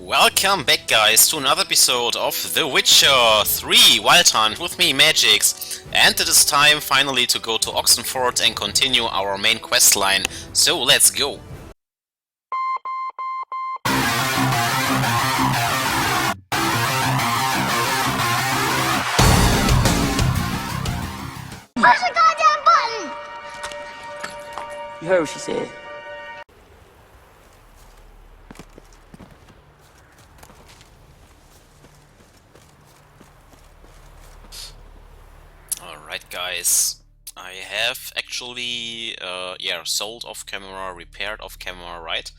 Welcome back, guys, to another episode of The Witcher 3 Wild Hunt with me, Magix. And it is time finally to go to Oxenford and continue our main quest line. So let's go. Push the goddamn button! You heard what she said. Alright, guys. I have actually, sold off camera, repaired off camera, right?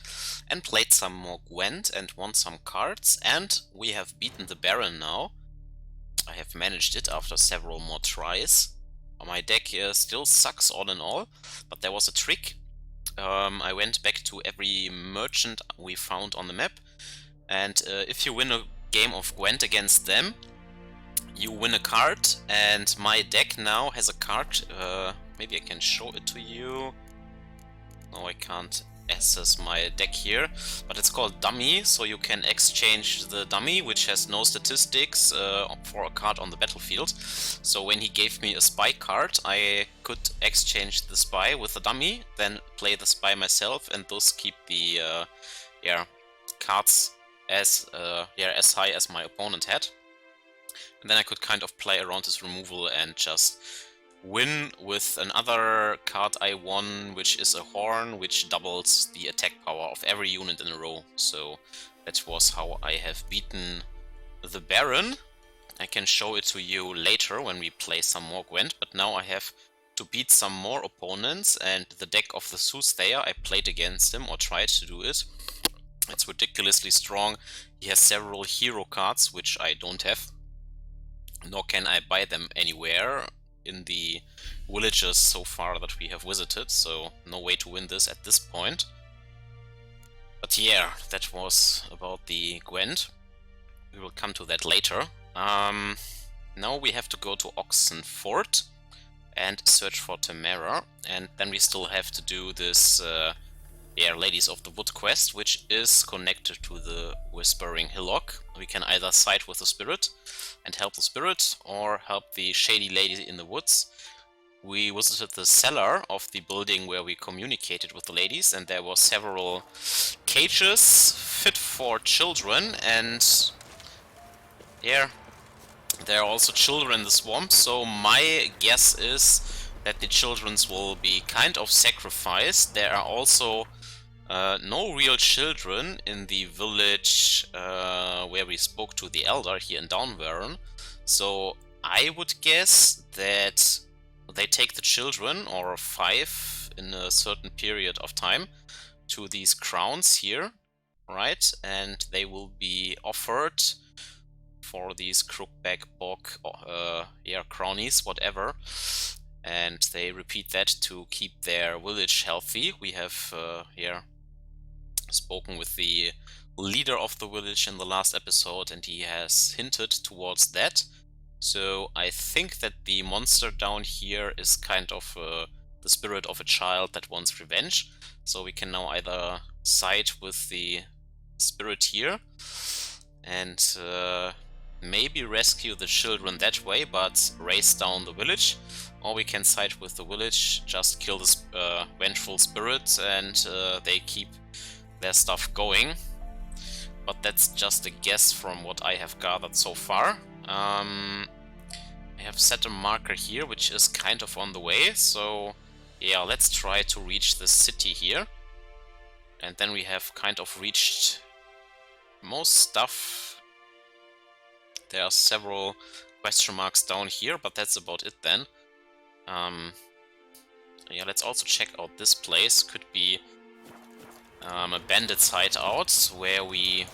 And played some more Gwent and won some cards. And we have beaten the Baron now. I have managed it after several more tries. My deck still sucks all in all, but there was a trick. I went back to every merchant we found on the map, and if you win a game of Gwent against them, you win a card, and my deck now has a card. Maybe I can show it to you. No, I can't access my deck here, but it's called Dummy, so you can exchange the dummy, which has no statistics, for a card on the battlefield. So when he gave me a spy card, I could exchange the spy with the dummy, then play the spy myself, and thus keep the cards as high as my opponent had. And then I could kind of play around his removal and just win with another card I won, which is a horn, which doubles the attack power of every unit in a row. So that was how I have beaten the Baron. I can show it to you later when we play some more Gwent, but now I have to beat some more opponents, and the deck of the Soothsayer, I played against him, or tried to do it. It's ridiculously strong. He has several hero cards, which I don't have, nor can I buy them anywhere in the villages so far that we have visited, so no way to win this at this point. But yeah, that was about the Gwent. We will come to that later. Now we have to go to Oxenford and search for Tamara, and then we still have to do this Ladies of the Wood quest, which is connected to the Whispering Hillock. We can either side with the spirit and help the spirit, or help the shady lady in the woods. We visited the cellar of the building where we communicated with the ladies, and there were several cages fit for children, and there are also children in the swamp, so my guess is that the children will be kind of sacrificed. There are also no real children in the village where we spoke to the elder here in Downwarren, so I would guess that they take the children, or 5 in a certain period of time, to these crowns here, right? And they will be offered for these Crookback bog, crownies, whatever. And they repeat that to keep their village healthy. We have spoken with the leader of the village in the last episode, and he has hinted towards that. So I think that the monster down here is kind of the spirit of a child that wants revenge. So we can now either side with the spirit here and maybe rescue the children that way, but race down the village. Or we can side with the village, just kill the vengeful spirits, and they keep their stuff going. But that's just a guess from what I have gathered so far. I have set a marker here, which is kind of on the way, so yeah, let's try to reach the city here. And then we have kind of reached most stuff. There are several question marks down here, but that's about it then. Let's also check out this place. Could be a bandit's hideout where we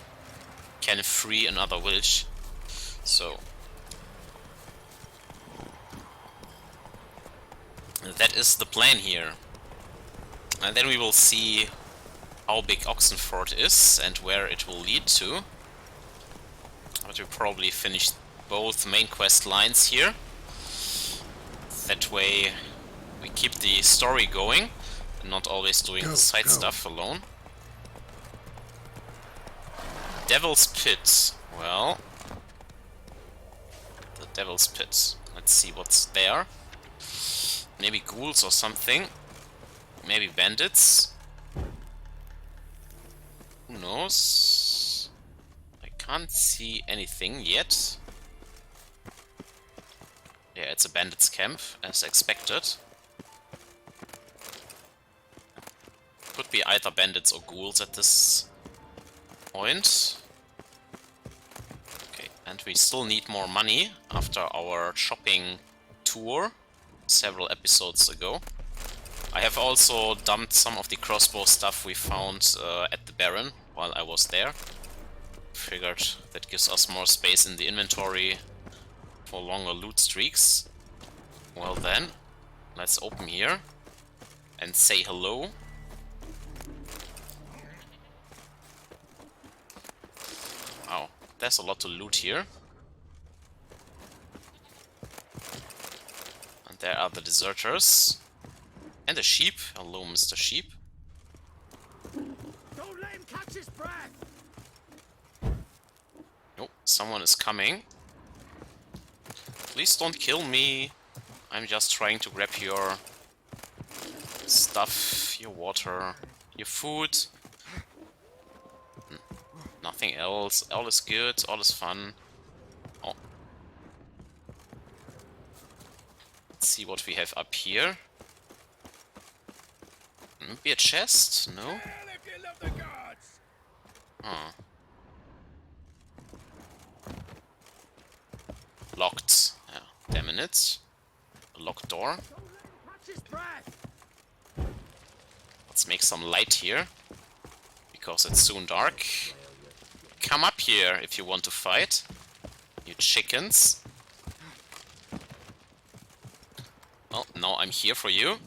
can free another village. So that is the plan here. And then we will see how big Oxenford is and where it will lead to. But we'll probably finish both main quest lines here. That way we keep the story going and not always doing the side stuff alone. Devil's Pit. Well, the Devil's Pit. Let's see what's there. Maybe ghouls or something. Maybe bandits. Who knows? I can't see anything yet. Yeah, it's a bandits camp, as expected. Could be either bandits or ghouls at this point. Okay, and we still need more money after our shopping tour several episodes ago. I have also dumped some of the crossbow stuff we found at the Baron while I was there. Figured that gives us more space in the inventory for longer loot streaks. Well then, let's open here and say hello. Wow, there's a lot to loot here. And there are the deserters. And a sheep. Hello, Mr. Sheep. Don't let him catch his breath. Oh, someone is coming. Please don't kill me. I'm just trying to grab your stuff, your water, your food. Nothing else. All is good. All is fun. Oh. Let's see what we have up here. Maybe a chest? No? Hell if you love the gods. Huh. Locked. Yeah, damn it. A locked door. Don't let him catch his breath. Let's make some light here. Because it's soon dark. Come up here if you want to fight. You chickens. Well, now I'm here for you.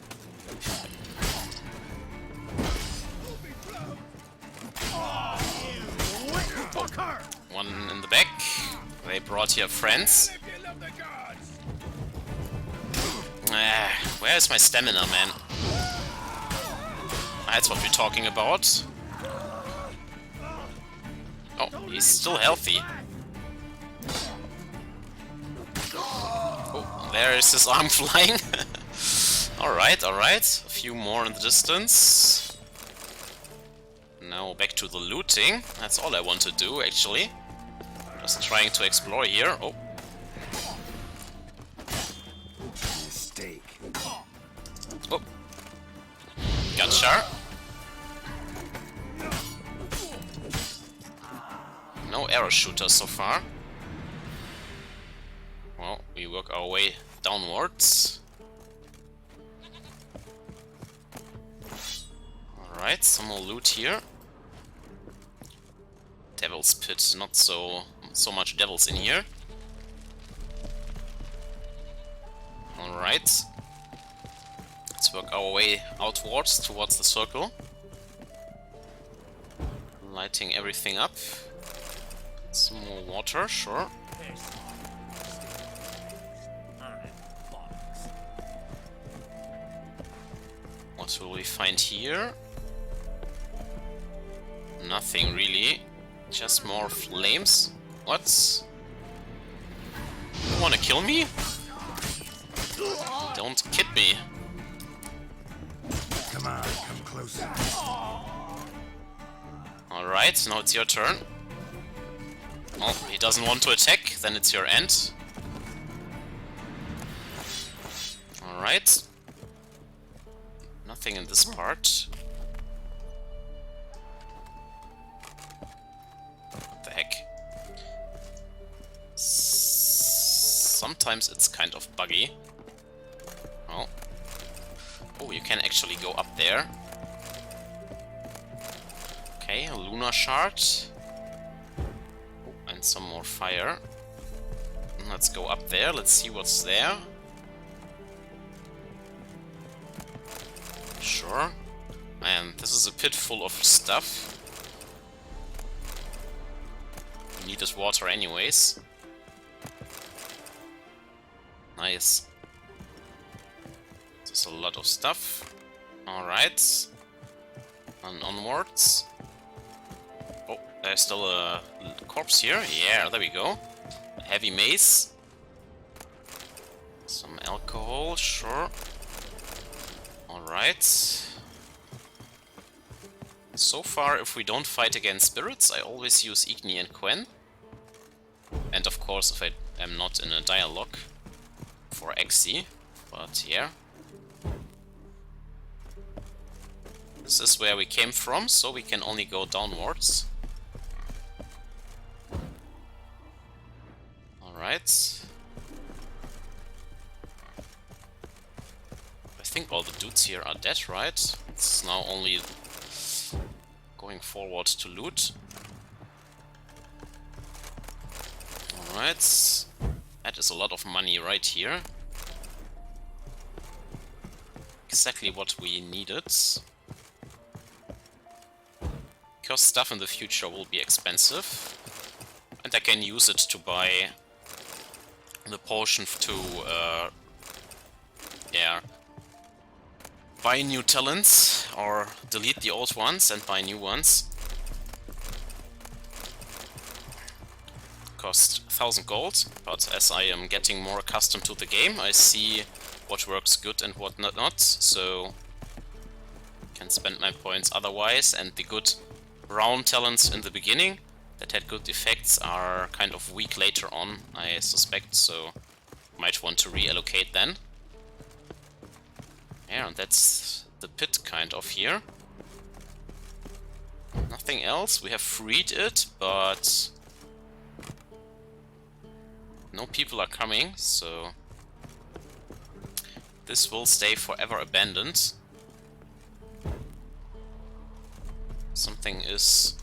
Fucker. One in the back. They brought here friends. If you love the gods. Where is my stamina, man? That's what we're talking about. Oh, he's still healthy. Oh, there is his arm flying. Alright, alright. A few more in the distance. Now back to the looting. That's all I want to do, actually. Just trying to explore here. Oh. Mistake. Oh. Gotcha. No arrow shooters so far. Well, we work our way downwards. Alright, some more loot here. Devil's Pit, not so much devils in here. Alright. Let's work our way outwards towards the circle. Lighting everything up. Some more water, sure. What will we find here? Nothing really. Just more flames. What? You wanna kill me? Don't kid me. Come on, come closer. Alright, now it's your turn. Oh, he doesn't want to attack, then it's your end. Alright. Nothing in this part. What the heck? Sometimes it's kind of buggy. Oh. Oh, you can actually go up there. Okay, a lunar shard. Oh, and some more fire. Let's go up there, let's see what's there. Sure. Man, this is a pit full of stuff. We need this water anyways. Nice. There's a lot of stuff. Alright. And onwards. Oh, There's still a corpse here. Yeah, there we go. A heavy mace. Some alcohol, sure. Alright. So far, if we don't fight against spirits, I always use Igni and Quen. And of course, if I am not in a dialogue for Xe. But yeah. This is where we came from, so we can only go downwards. Alright. I think all the dudes here are dead, right? It's now only going forward to loot. Alright. That is a lot of money right here. Exactly what we needed. Because stuff in the future will be expensive. And I can use it to buy the potion to, yeah, buy new talents or delete the old ones and buy new ones. Cost 1000 gold, but as I am getting more accustomed to the game, I see what works good and what not, so can spend my points otherwise. And the good brown talents in the beginning that had good effects are kind of weak later on, I suspect, so might want to reallocate then. Yeah, and that's the pit kind of here. Nothing else, we have freed it, but no people are coming, so this will stay forever abandoned. Something is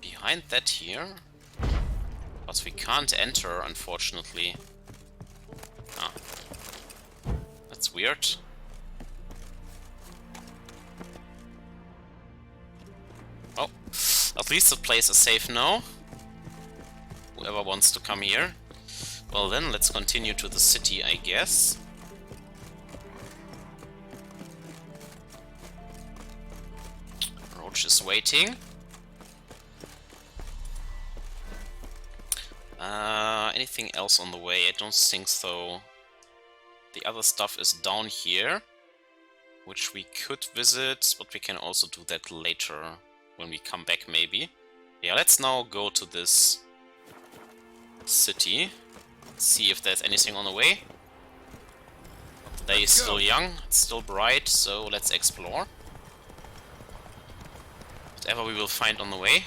behind that here, but we can't enter, unfortunately. Ah, that's weird. Oh, at least the place is safe now. Whoever wants to come here. Well then, let's continue to the city, I guess. Roach is waiting. Anything else on the way? I don't think so. The other stuff is down here, which we could visit, but we can also do that later when we come back, maybe. Yeah, let's now go to this city, see if there's anything on the way. The day is still young, it's still bright, so let's explore. Whatever we will find on the way.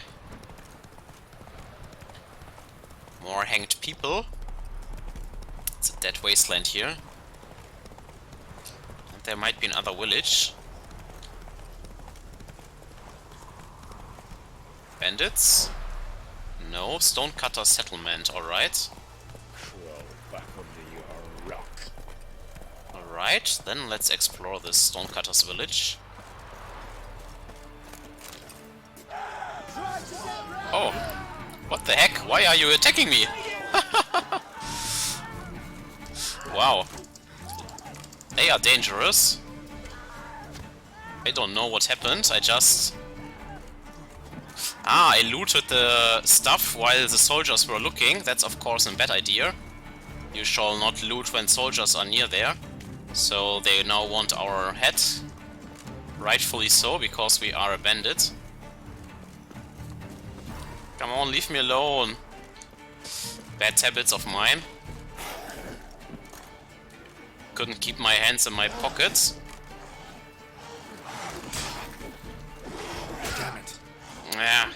More hanged people. It's a dead wasteland here. And there might be another village. Bandits? No, stonecutter settlement, alright. Crawl back under your rock. Alright, then let's explore this stonecutter's village. Oh, what the heck? Why are you attacking me? Wow. They are dangerous. I don't know what happened, I just... Ah, I looted the stuff while the soldiers were looking. That's of course a bad idea. You shall not loot when soldiers are near there. So they now want our head. Rightfully so, because we are a bandit. Come on, leave me alone. Bad habits of mine. Couldn't keep my hands in my pockets. Damn it. Yeah.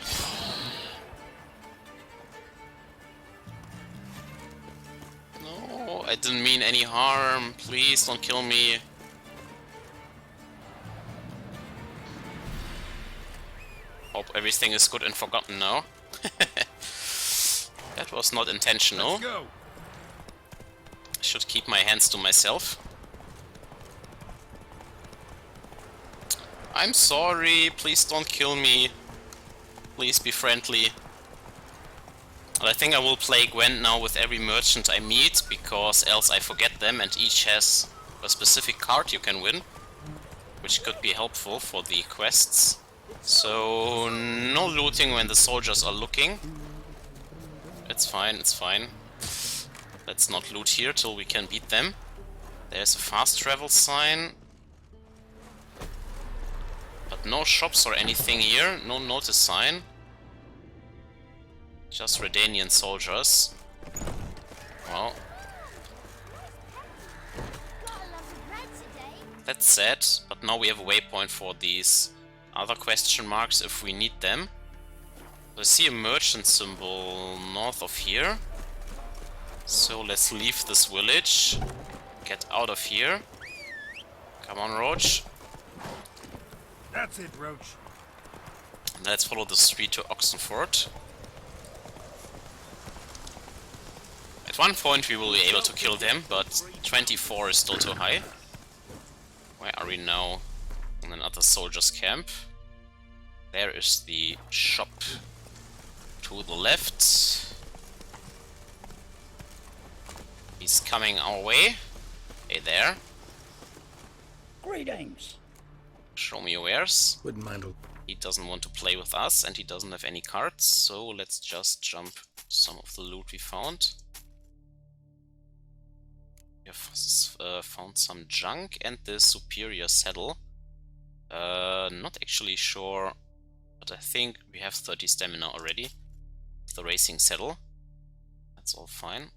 No, I didn't mean any harm. Please don't kill me. Hope everything is good and forgotten now. That was not intentional. Let's go. I should keep my hands to myself. I'm sorry, please don't kill me. Please be friendly. But I think I will play Gwent now with every merchant I meet, because else I forget them, and each has a specific card you can win, which could be helpful for the quests. So, no looting when the soldiers are looking. It's fine, it's fine. Let's not loot here till we can beat them. There's a fast travel sign. But no shops or anything here, no notice sign. Just Redanian soldiers. Well. That's sad, but now we have a waypoint for these other question marks if we need them. I see a merchant symbol north of here. So let's leave this village. Get out of here. Come on, Roach. That's it, Roach. And let's follow the street to Oxenford. At one point we will be able to kill them, but 24 is still too high. Where are we now? In another soldier's camp. There is the shop. To the left. He's coming our way. Hey there. Greetings. Show me your wares. Wouldn't mind. He doesn't want to play with us and he doesn't have any cards, so let's just jump some of the loot we found. We have found some junk and the superior saddle. Not actually sure, but I think we have 30 stamina already. The racing saddle. That's all fine.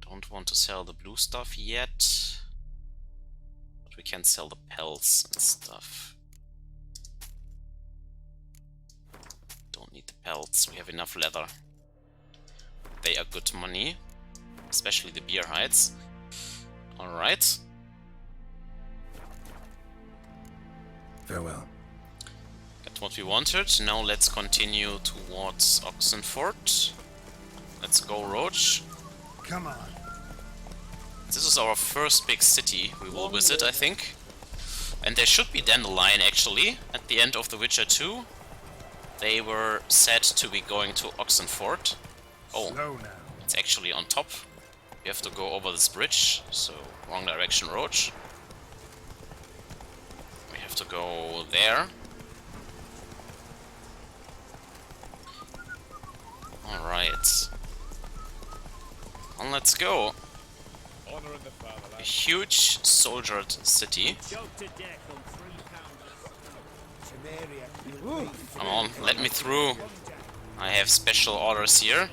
Don't want to sell the blue stuff yet. But we can sell the pelts and stuff. Don't need the pelts, we have enough leather. They are good money. Especially the bear hides. Alright. Farewell. Got what we wanted. Now let's continue towards Oxenford. Let's go, Roach. Come on. This is our first big city we will visit, I think. And there should be Dandelion, actually, at the end of The Witcher 2. They were said to be going to Oxenford. Oh, Slow now. it's actually on top. We have to go over this bridge, so wrong direction, Roach. We have to go there. Alright. Well, let's go. Honor in the fatherland. A huge soldiered city. Come on, let me through. I have special orders here.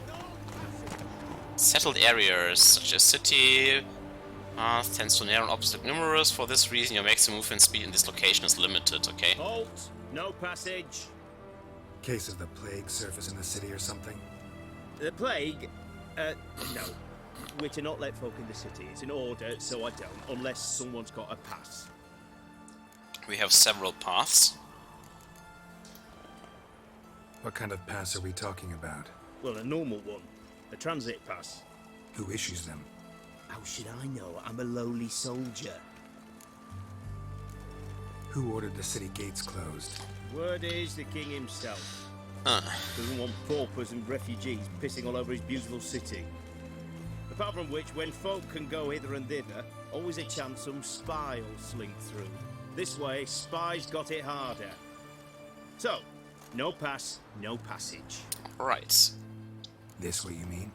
Settled areas, such as city, path tends to narrow and obstacle numerous. For this reason, your maximum movement speed in this location is limited, okay? Halt! No passage. Cases of the plague surface in the city or something? The plague? No. We're to not let folk in the city. It's an order, so I don't, unless someone's got a pass. We have several paths. What kind of pass are we talking about? Well, a normal one. A transit pass. Who issues them? How should I know? I'm a lowly soldier. Who ordered the city gates closed? Word is the king himself. Huh. Doesn't want paupers and refugees pissing all over his beautiful city. Apart from which, when folk can go hither and thither, always a chance some spy will slink through. This way, spies got it harder. So, no pass, no passage. Right. This what you mean?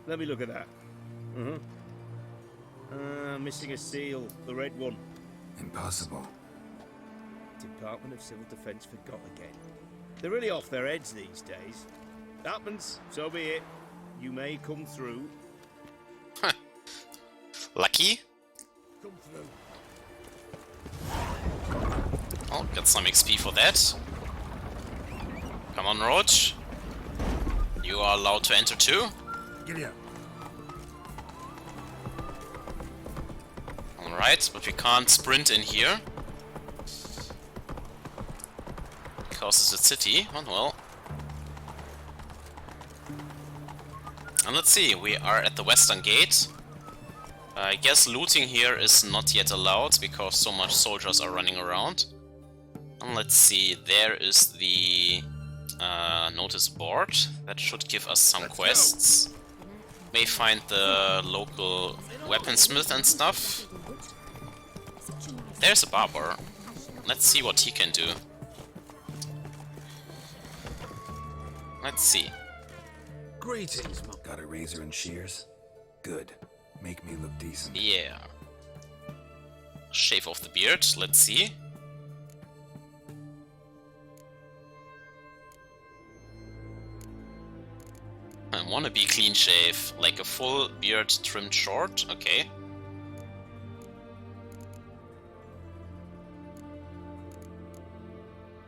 Let me look at that. Missing a seal, the red one. Impossible. Department of Civil Defence forgot again. They're really off their heads these days. Happens, so be it. You may come through. Lucky. Come through. Oh, got some XP for that. Come on, Roach. You are allowed to enter too. Giddy up. Alright, but we can't sprint in here. Because it's a city. Oh, well. And let's see, we are at the western gate. I guess looting here is not yet allowed because so much soldiers are running around. And let's see, there is the notice board. That should give us some quests. May find the local weaponsmith and stuff. There's a barber. Let's see what he can do. Let's see. Greetings, got a razor and shears? Good. Make me look decent. Yeah. Shave off the beard, let's see. I wanna be clean shave, like a full beard trimmed short, okay.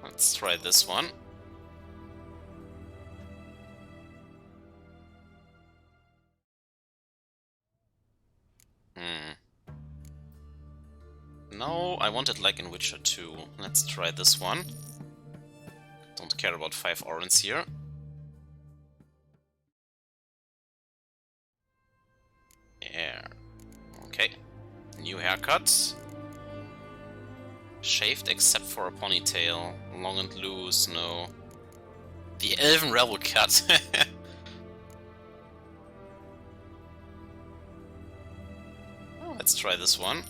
Let's try this one. No, I want it like in Witcher 2. Let's try this one. Don't care about 5 orange here. Yeah. Okay. New haircut. Shaved except for a ponytail. Long and loose, no. The Elven Rebel cut. Oh, let's try this one.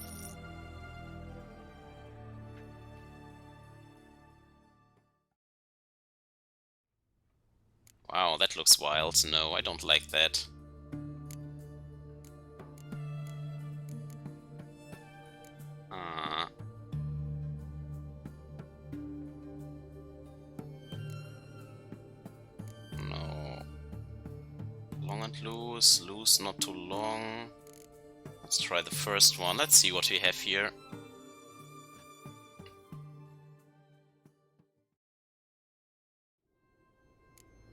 Wow, that looks wild. No, I don't like that. No. Long and loose, loose, not too long. Let's try the first one. Let's see what we have here.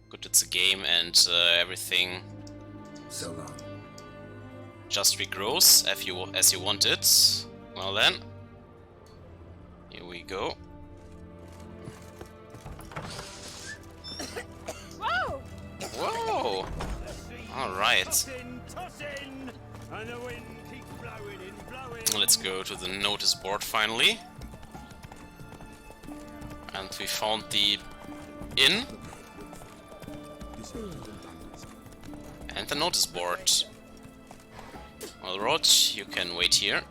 Good, it's a game and everything So long. just regrows as you want it. Well then, here we go. Whoa! Whoa! Alright. And the wind keeps blowing and blowing. Let's go to the notice board finally. And we found the inn. And the notice board. Well, Rod, you can wait here.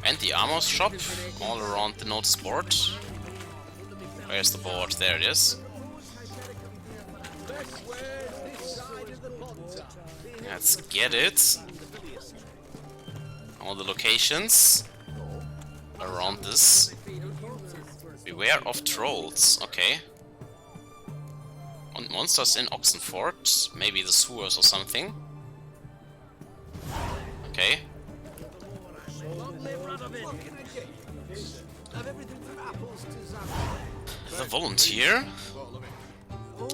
And the armor shop all around the notice board. Where's the board? There it is. Let's get it. All the locations around this. Beware of trolls. Okay. And monsters in Oxenford. Maybe the sewers or something. Okay. The volunteer.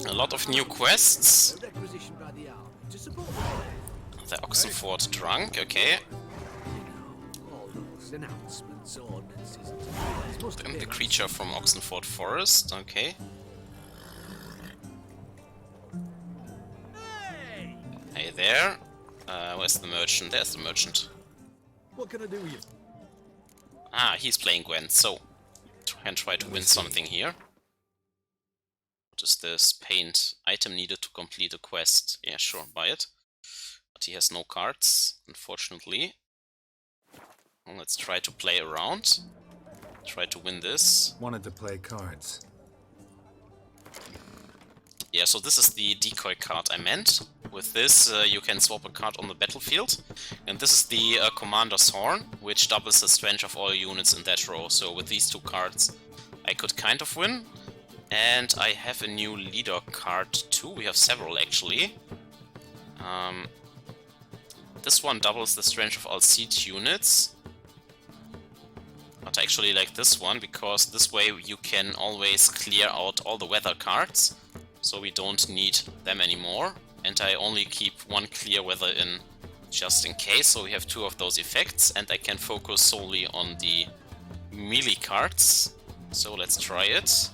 A lot of new quests. The Oxenford drunk, okay. And the creature from Oxenford Forest, okay. Hey there. Where's the merchant? There's the merchant. What can I do with you? Ah, he's playing Gwent, so try to win something here. What is this? Paint. Item needed to complete a quest. Yeah, sure, buy it. But he has no cards, unfortunately. Well, let's try to play around. Try to win this. Wanted to play cards. Yeah, so this is the decoy card I meant. With this, you can swap a card on the battlefield. And this is the Commander's Horn, which doubles the strength of all units in that row. So with these two cards, I could kind of win. And I have a new leader card too. We have several, actually. This one doubles the strength of all siege units. But I actually like this one, because this way you can always clear out all the weather cards. So we don't need them anymore. And I only keep one clear weather in just in case. So we have two of those effects, and I can focus solely on the melee cards. So let's try it.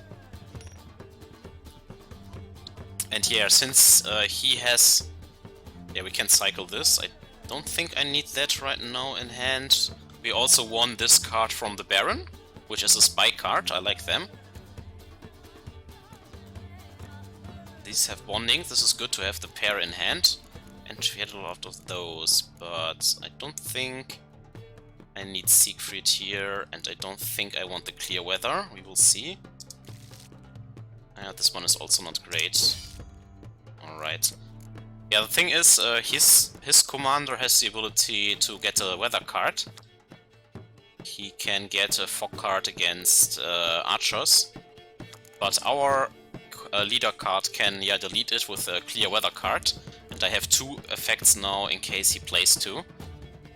And yeah, since he has... Yeah, we can cycle this. I don't think I need that right now in hand. We also won this card from the Baron, which is a spy card. I like them. These have bonding. This is good to have the pair in hand. And we had a lot of those, but I don't think I need Siegfried here, and I don't think I want the clear weather. We will see. This one is also not great. Alright. Yeah, the thing is, his commander has the ability to get a weather card. He can get a fog card against archers. But our leader card can delete it with a clear weather card. And I have 2 effects now in case he plays 2.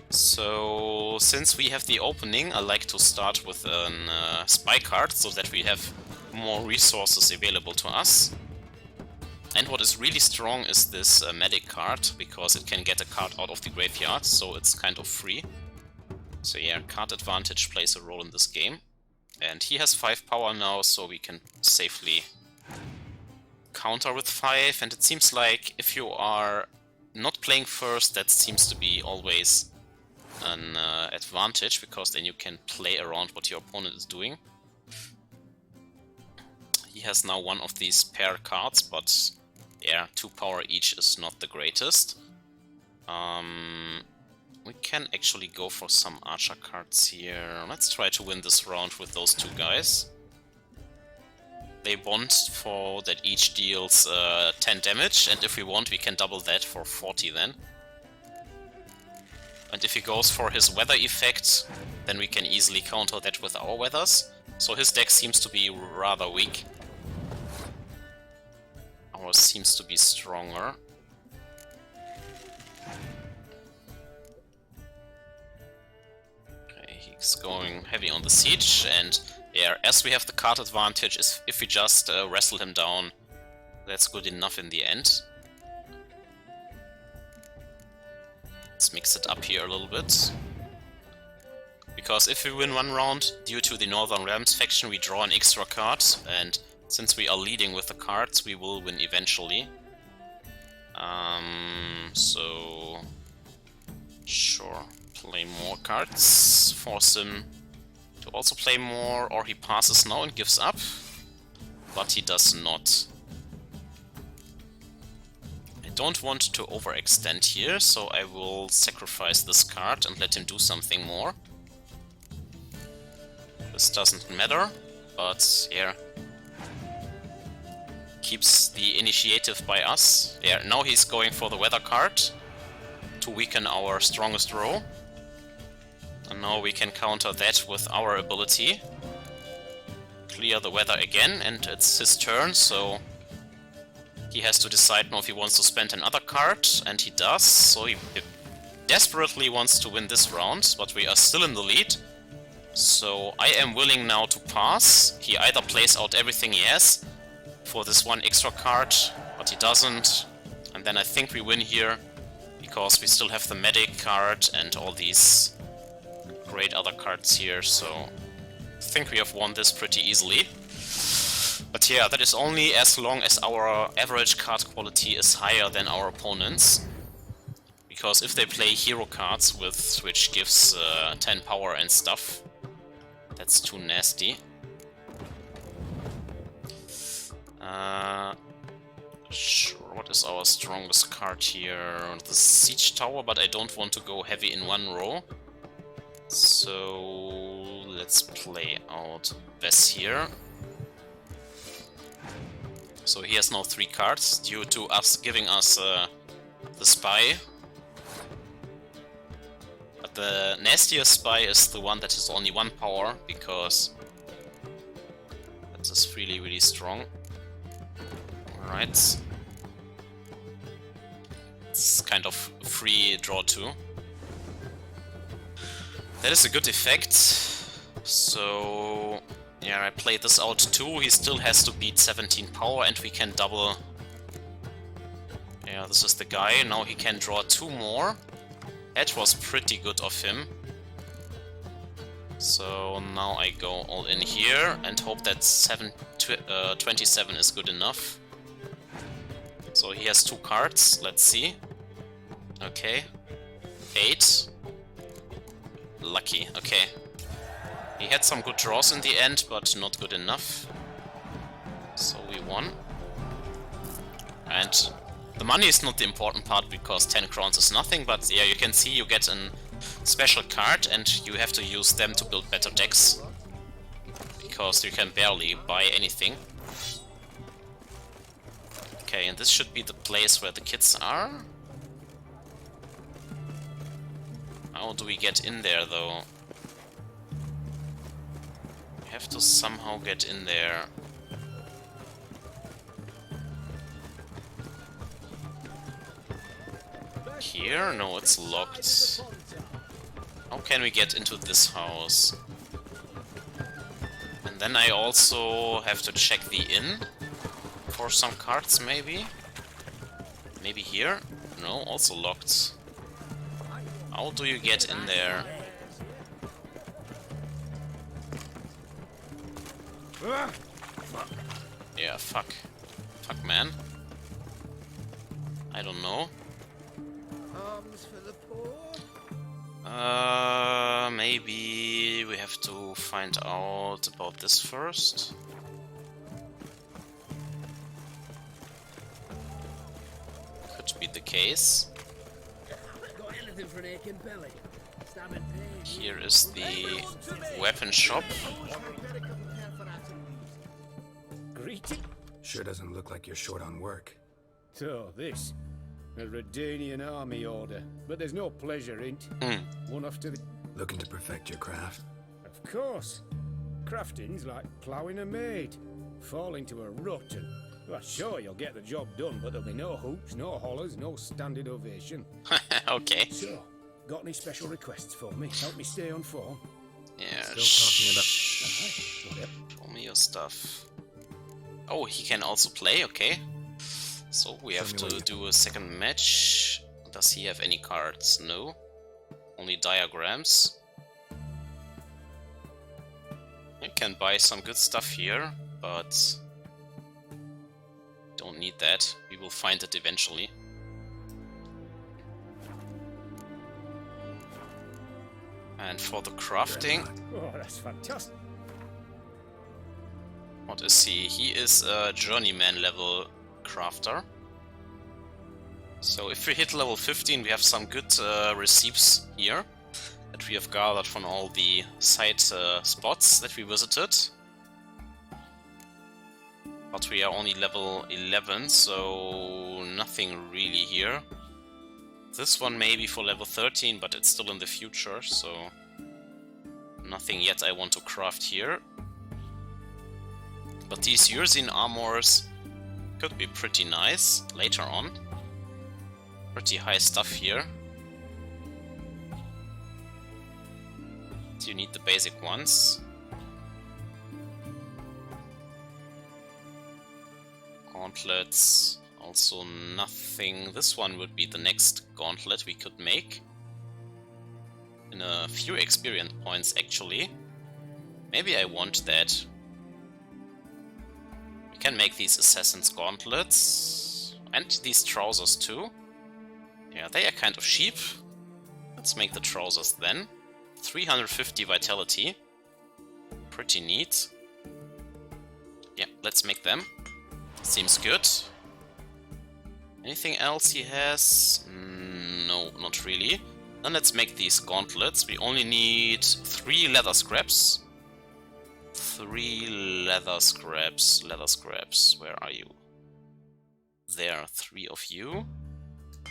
So, since we have the opening, I like to start with a spy card, so that we have more resources available to us. And what is really strong is this medic card, because it can get a card out of the graveyard, so it's kind of free. So yeah, card advantage plays a role in this game. And he has 5 power now, so we can safely counter with 5. And it seems like if you are not playing first, that seems to be always an advantage, because then you can play around what your opponent is doing. He has now one of these pair cards, but yeah, 2 power each is not the greatest. We can actually go for some archer cards here. Let's try to win this round with those 2 guys. They bond for that each deals 10 damage, and if we want, we can double that for 40 then. And if he goes for his weather effect, then we can easily counter that with our weathers. So his deck seems to be rather weak. Ours seems to be stronger. Okay, he's going heavy on the siege, and yeah, as we have the card advantage, if we just wrestle him down, that's good enough in the end. Let's mix it up here a little bit. Because if we win one round, due to the Northern Realms faction, we draw an extra card, and since we are leading with the cards, we will win eventually. So sure, play more cards, force him to also play more, or he passes now and gives up, but he does not. I don't want to overextend here, so I will sacrifice this card and let him do something more. This doesn't matter, but yeah, keeps the initiative by us. Yeah, now he's going for the weather card to weaken our strongest row. And now we can counter that with our ability. Clear the weather again, and it's his turn, so he has to decide now if he wants to spend another card, and he does. So he desperately wants to win this round, but we are still in the lead. So I am willing now to pass. He either plays out everything he has for this one extra card, but he doesn't. And then I think we win here, because we still have the medic card and all these great other cards here, so I think we have won this pretty easily. But yeah, that is only as long as our average card quality is higher than our opponents. Because if they play hero cards, which gives 10 power and stuff, that's too nasty. Sure, what is our strongest card here? The Siege Tower, but I don't want to go heavy in one row. So let's play out Bess here. So he has now 3 cards due to us giving us the Spy. But the nastiest Spy is the one that has only 1 power, because that is really, really strong. Alright. It's kind of free draw 2. That is a good effect. So yeah, I played this out too. He still has to beat 17 power, and we can double. Yeah, this is the guy. Now he can draw 2 more. That was pretty good of him. So now I go all in here and hope that 27 is good enough. So he has 2 cards. Let's see. Okay. 8. Lucky. Okay. He had some good draws in the end, but not good enough. So we won. And the money is not the important part, because 10 crowns is nothing, but yeah, you can see you get an special card, and you have to use them to build better decks. Because you can barely buy anything. Okay, and this should be the place where the kids are. How do we get in there, though? We have to somehow get in there. Here? No, it's locked. How can we get into this house? And then I also have to check the inn for some cards, maybe? Maybe here? No, also locked. How do you get in there? Yeah, fuck. Fuck, man. I don't know. Arms for the poor. Maybe we have to find out about this first. Could be the case. Got anything for an aching belly? Stabbing pain. Here is the weapon shop. Greeting. Sure doesn't look like you're short on work. So, this. A Redanian army order. But there's no pleasure in it. One after the... Looking to perfect your craft? Of course. Crafting's like ploughing a maid. Fall into a rut and... Well, sure, you'll get the job done, but there'll be no hoops, no hollers, no standing ovation. Okay. So, got any special requests for me? Help me stay on form? Yeah, Still talking about... show me your stuff. Oh, he can also play, okay. So we have to do a second match. Does he have any cards? No. Only diagrams. I can buy some good stuff here, but don't need that. We will find it eventually. And for the crafting, Oh, that's fantastic. what is he? He is a journeyman level crafter. So if we hit level 15, we have some good receipts here that we have gathered from all the side spots that we visited. But we are only level 11, so nothing really here. This one may be for level 13, but it's still in the future, so nothing yet I want to craft here. But these Urzine armors could be pretty nice later on. Pretty high stuff here. Do you need the basic ones? Gauntlets, also nothing. This one would be the next gauntlet we could make. In a few experience points actually. Maybe I want that. We can make these assassin's gauntlets. And these trousers too. Yeah, they are kind of cheap. Let's make the trousers then. 350 vitality. Pretty neat. Yeah, let's make them. Seems good. Anything else he has? No, not really. Then let's make these gauntlets. We only need 3 leather scraps. 3 leather scraps. Leather scraps. Where are you? There are 3 of you.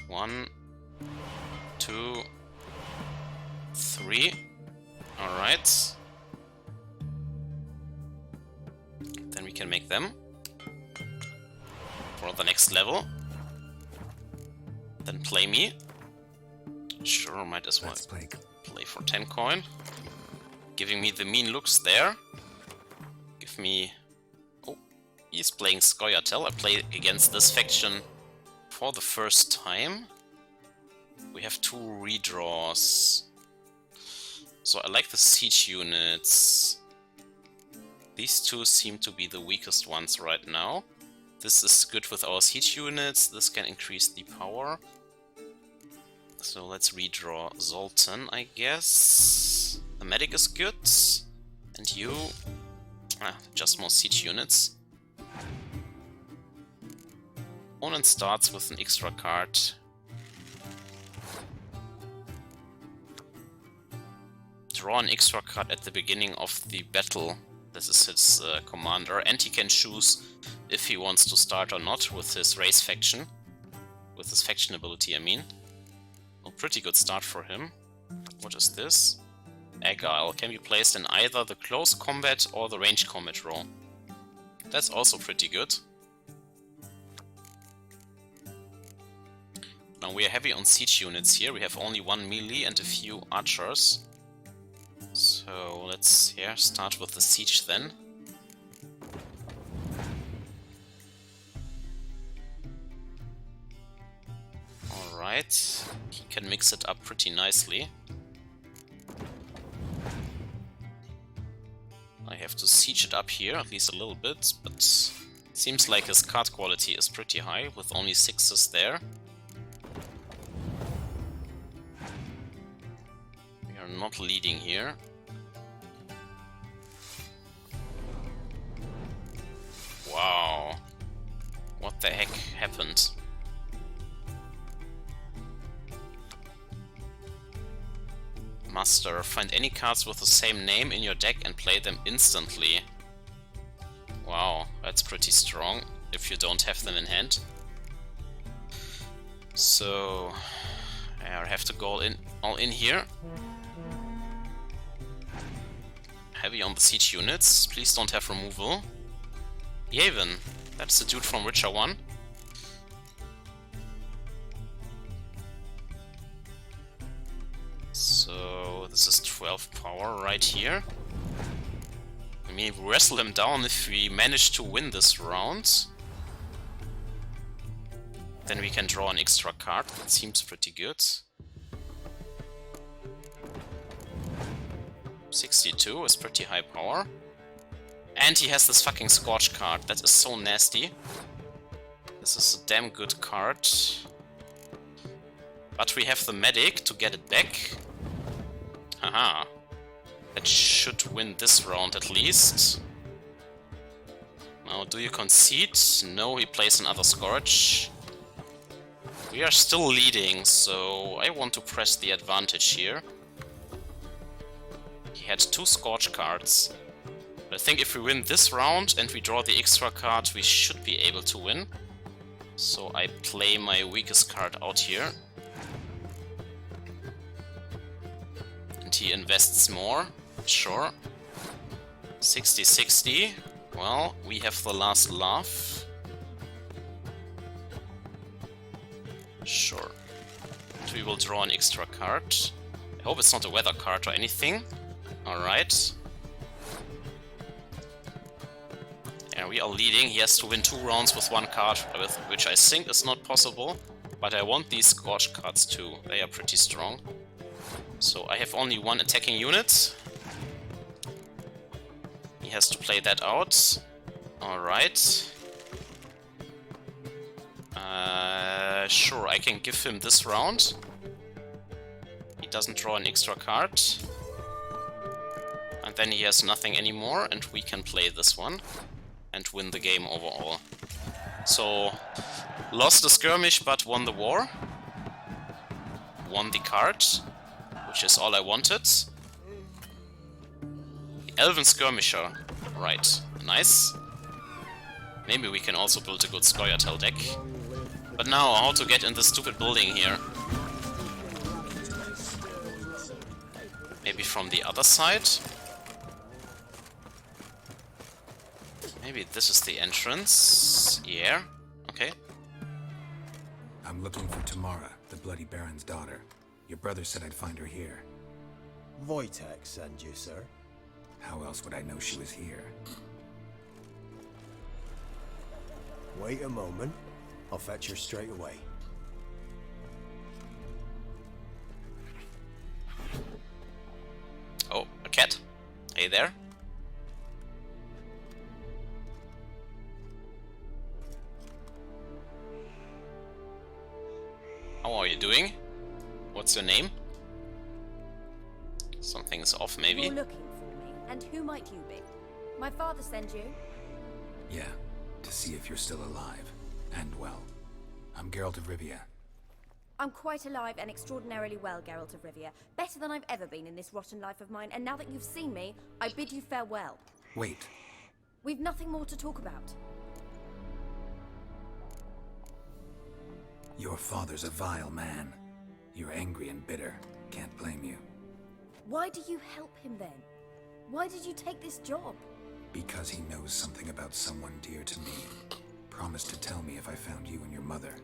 1, 2, 3. Alright. Then we can make them for the next level. Then play me. Sure, might as well play for 10 coin. Giving me the mean looks there. Give me... Oh, he's playing Scoia'tael. I play against this faction for the first time. We have 2 redraws. So I like the siege units. These 2 seem to be the weakest ones right now. This is good with our siege units. This can increase the power. So let's redraw Zoltan, I guess. The medic is good. And you... just more siege units. Opponent starts with an extra card. draw an extra card at the beginning of the battle. This is his commander, and he can choose if he wants to start or not with his race faction. With his faction ability, I mean. A pretty good start for him. What is this? Agile can be placed in either the close combat or the range combat row. That's also pretty good. Now we are heavy on siege units here. We have only one melee and a few archers. So let's start with the siege then. Alright, he can mix it up pretty nicely. I have to siege it up here, at least a little bit, but seems like his card quality is pretty high, with only 6s there. We are not leading here. Wow. What the heck happened? Master, find any cards with the same name in your deck and play them instantly. Wow, that's pretty strong if you don't have them in hand. So I have to go all in here. Heavy on the siege units. Please don't have removal. Yavin, that's the dude from Witcher 1. So this is 12 power right here. I mean, we wrestle him down if we manage to win this round. Then we can draw an extra card. That seems pretty good. 62 is pretty high power. And he has this fucking Scorch card. That is so nasty. This is a damn good card. But we have the medic to get it back. Haha. That should win this round at least. Now, do you concede? No, he plays another Scorch. We are still leading, so I want to press the advantage here. He had 2 Scorch cards. But I think if we win this round and we draw the extra card, we should be able to win. So I play my weakest card out here. And he invests more. Sure. 60-60. Well, we have the last laugh. Sure. And we will draw an extra card. I hope it's not a weather card or anything. Alright. And we are leading. He has to win 2 rounds with 1 card, which I think is not possible. But I want these Scorch cards too. They are pretty strong. So I have only 1 attacking unit. He has to play that out. Alright. Sure, I can give him this round. He doesn't draw an extra card. And then he has nothing anymore, and we can play this one and win the game overall. So, lost the skirmish but won the war. Won the card, which is all I wanted. The Elven Skirmisher. Right, nice. Maybe we can also build a good Scoia'tael deck. But now, how to get in this stupid building here? Maybe from the other side? Maybe this is the entrance. Yeah, okay. I'm looking for Tamara, the Bloody Baron's daughter. Your brother said I'd find her here. Wojtek sent you, sir. How else would I know she was here? Wait a moment. I'll fetch her straight away. Oh, a cat. Hey there. How are you doing? What's your name? Something's off, maybe. You're looking for me, and who might you be? My father sent you? Yeah, to see if you're still alive. And well. I'm Geralt of Rivia. I'm quite alive and extraordinarily well, Geralt of Rivia. Better than I've ever been in this rotten life of mine, and now that you've seen me, I bid you farewell. Wait. We've nothing more to talk about. Your father's a vile man. You're angry and bitter. Can't blame you. Why do you help him then? Why did you take this job? Because he knows something about someone dear to me. Promised to tell me if I found you and your mother.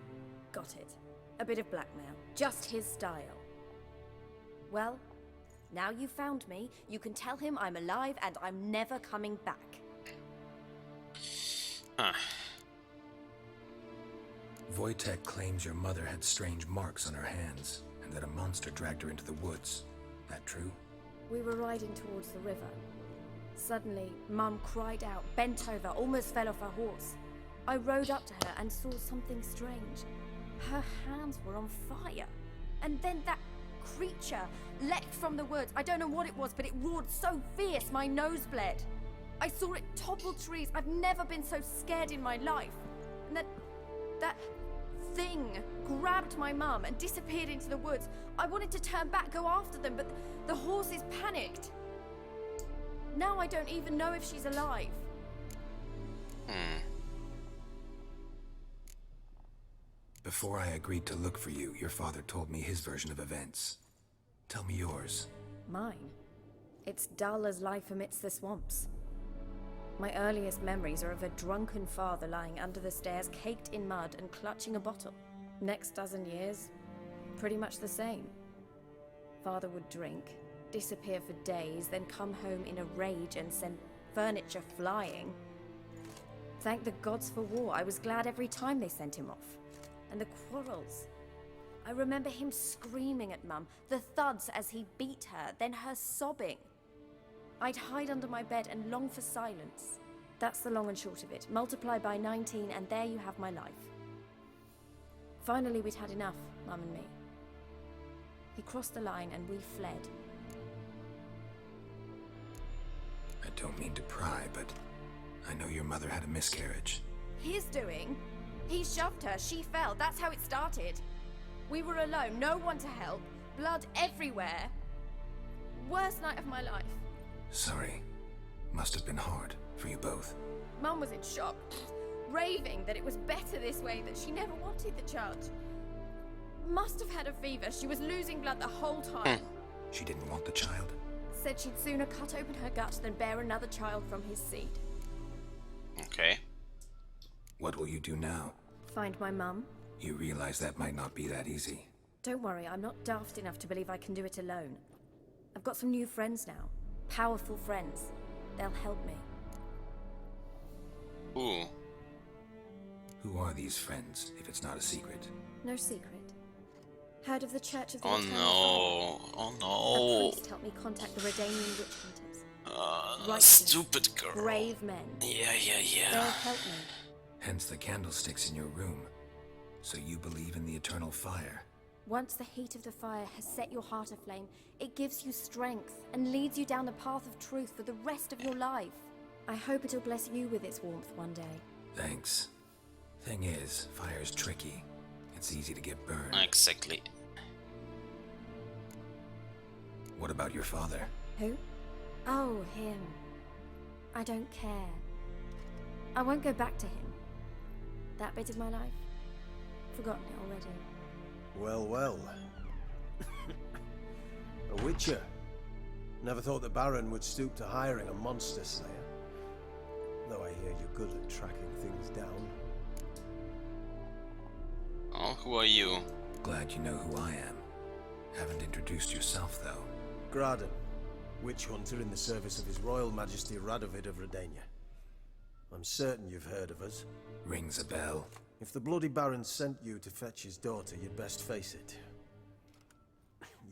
Got it. A bit of blackmail. Just his style. Well, now you've found me, you can tell him I'm alive and I'm never coming back. Huh. Wojtek claims your mother had strange marks on her hands, and that a monster dragged her into the woods. That true? We were riding towards the river. Suddenly, Mum cried out, bent over, almost fell off her horse. I rode up to her and saw something strange. Her hands were on fire. And then that creature leapt from the woods. I don't know what it was, but it roared so fierce my nose bled. I saw it topple trees. I've never been so scared in my life. And that thing grabbed my mum and disappeared into the woods. I wanted to turn back, go after them, but the horses panicked. Now I don't even know if she's alive. Before I agreed to look for you, your father told me his version of events. Tell me yours. Mine? It's dull as life amidst the swamps. My earliest memories are of a drunken father lying under the stairs, caked in mud and clutching a bottle. Next dozen years, pretty much the same. Father would drink, disappear for days, then come home in a rage and send furniture flying. Thank the gods for war. I was glad every time they sent him off. And the quarrels. I remember him screaming at Mum, the thuds as he beat her, then her sobbing. I'd hide under my bed and long for silence. That's the long and short of it. Multiply by 19 and there you have my life. Finally we'd had enough, Mum and me. He crossed the line and we fled. I don't mean to pry, but I know your mother had a miscarriage. His doing? He shoved her, she fell, that's how it started. We were alone, no one to help, blood everywhere. Worst night of my life. Sorry. Must have been hard for you both. Mum was in shock, raving that it was better this way, that she never wanted the child. Must have had a fever, she was losing blood the whole time. She didn't want the child? Said she'd sooner cut open her gut than bear another child from his seed. Okay. What will you do now? Find my mum. You realize that might not be that easy. Don't worry, I'm not daft enough to believe I can do it alone. I've got some new friends now. Powerful friends. They'll help me. Ooh. Who are these friends, if it's not a secret? No secret. Heard of the Church of the Oh Eternal no. Fire? Oh A no. priest helped me contact the Redanian witch hunters. Righteous, Stupid girl. brave men. Yeah. They'll help me. Hence the candlesticks in your room. So you believe in the eternal fire? Once the heat of the fire has set your heart aflame, it gives you strength and leads you down the path of truth for the rest of your life. I hope it'll bless you with its warmth one day. Thanks. Thing is, fire's tricky. It's easy to get burned. Exactly. What about your father? Who? Oh, him. I don't care. I won't go back to him. That bit of my life? Forgotten it already. Well. A witcher. Never thought the Baron would stoop to hiring a monster slayer. Though I hear you're good at tracking things down. Oh, who are you? Glad you know who I am. Haven't introduced yourself, though. Graden, witch hunter in the service of His Royal Majesty Radovid of Redania. I'm certain you've heard of us. Rings a bell. If the Bloody Baron sent you to fetch his daughter, you'd best face it.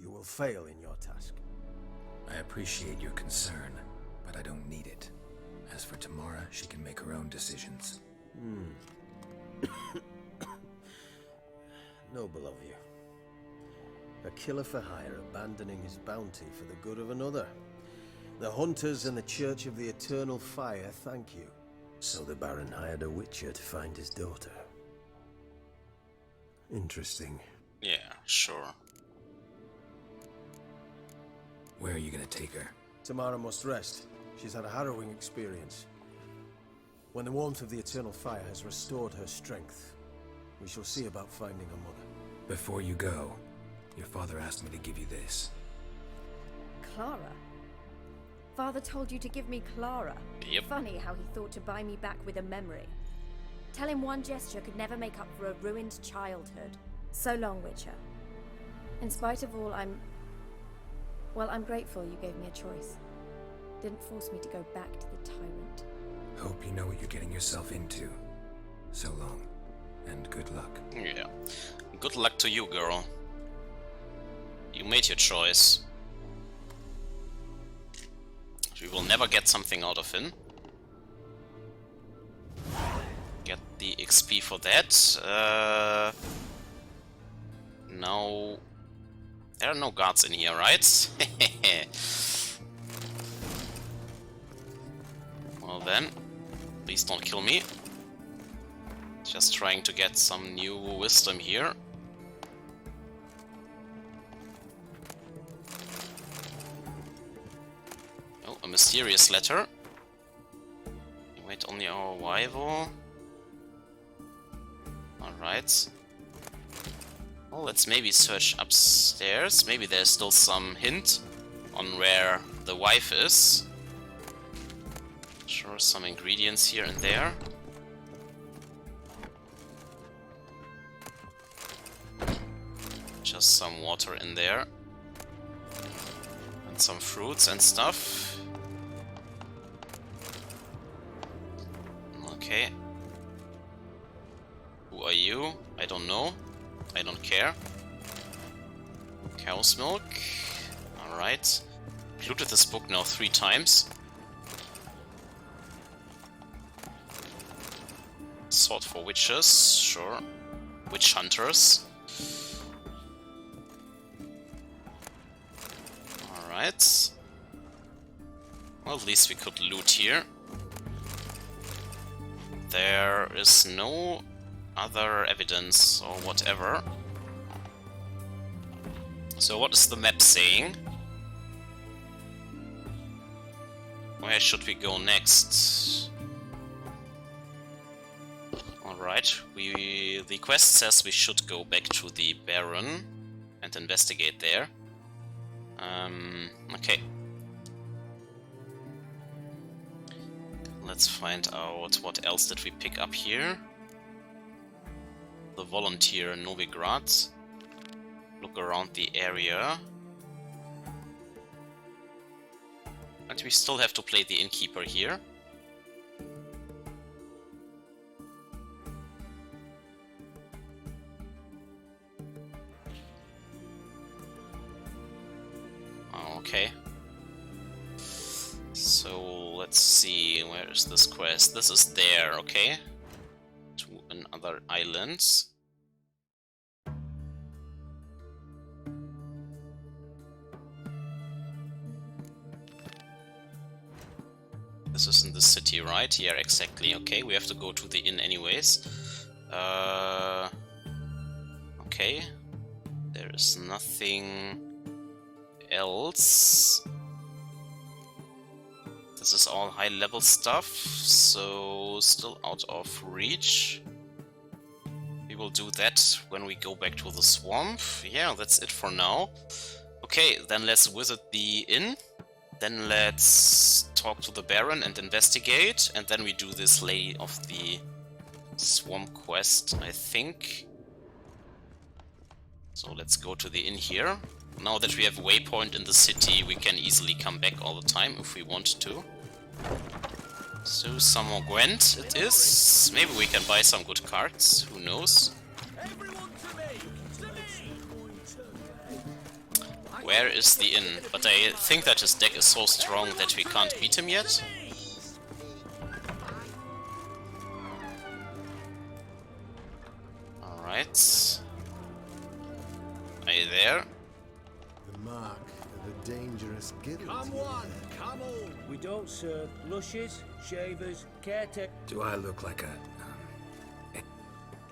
You will fail in your task. I appreciate your concern, but I don't need it. As for Tamara, she can make her own decisions. Noble of you. A killer for hire abandoning his bounty for the good of another. The hunters and the Church of the Eternal Fire thank you. So the Baron hired a witcher to find his daughter. Interesting. Yeah, sure. Where are you gonna take her? Tamara must rest. She's had a harrowing experience. When the warmth of the eternal fire has restored her strength, we shall see about finding her mother. Before you go, your father asked me to give you this. Clara? Father told you to give me Clara. Yep. Funny how he thought to buy me back with a memory. Tell him one gesture could never make up for a ruined childhood. So long, Witcher. In spite of all, I'm grateful you gave me a choice. Didn't force me to go back to the tyrant. Hope you know what you're getting yourself into. So long, and good luck. Yeah. Good luck to you, girl. You made your choice. We will never get something out of him. Get the XP for that. No. There are no guards in here, right? Well then, please don't kill me. Just trying to get some new wisdom here. Oh, a mysterious letter. Wait only our arrival. Alright. Well, let's maybe search upstairs. Maybe there's still some hint on where the wife is. Sure, some ingredients here and there. Just some water in there. And some fruits and stuff. Okay. Who are you? I don't know. I don't care. Cow's milk. Alright. Looted this book now 3 times. Sword for witches, sure. Witch hunters. Alright. Well, at least we could loot here. There is no other evidence or whatever. So what is the map saying? Where should we go next? Alright, the quest says we should go back to the Baron and investigate there. Okay. Let's find out what else did we pick up here. The volunteer in Novigrad. Look around the area. And we still have to play the innkeeper here. Okay. So let's see, where is this quest? This is there, okay. To another island. This is in the city, right? Yeah, exactly. Okay, we have to go to the inn anyways. Okay. There is nothing else. This is all high level stuff, so still out of reach. We will do that when we go back to the swamp. Yeah, that's it for now. Okay, then let's visit the inn. Then let's talk to the Baron and investigate. And then we do this Lady of the Swamp quest, I think. So let's go to the inn here. Now that we have a waypoint in the city, we can easily come back all the time if we want to. So, some more Gwent it is. Maybe we can buy some good cards, who knows. Where is the inn? But I think that his deck is so strong that we can't beat him yet. Alright. Are you there? The mark of a dangerous guild. Come one, come all. We don't serve lushes, shavers, caretaker. Do I look like a...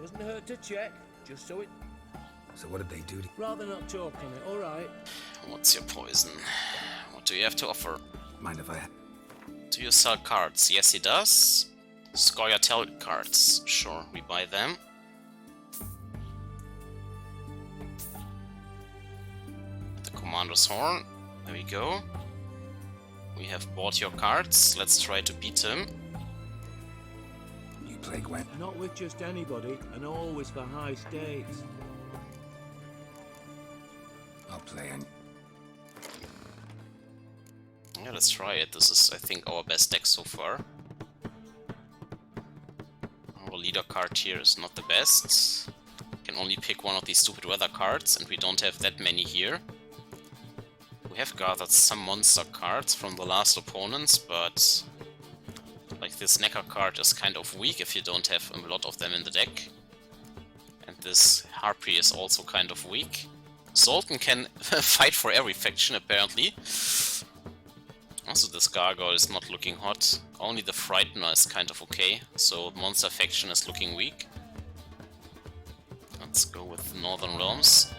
Doesn't hurt to check, just so it... So what did they do to... Rather not talk on it, alright? What's your poison? What do you have to offer? Mind if I... Do you sell cards? Yes, he does. Scoia'tael cards. Sure, we buy them. The Commander's Horn. There we go. We have bought your cards. Let's try to beat him. You play Gwen? Not with just anybody, and always for high stakes. I'll play and... Yeah, let's try it. This is, I think, our best deck so far. Our leader card here is not the best. Can only pick one of these stupid weather cards, and we don't have that many here. We have gathered some monster cards from the last opponents, but like this Necker card is kind of weak if you don't have a lot of them in the deck. And this Harpy is also kind of weak. Zoltan can fight for every faction apparently. Also this Gargoyle is not looking hot. Only the Frightener is kind of okay, so monster faction is looking weak. Let's go with the Northern Realms.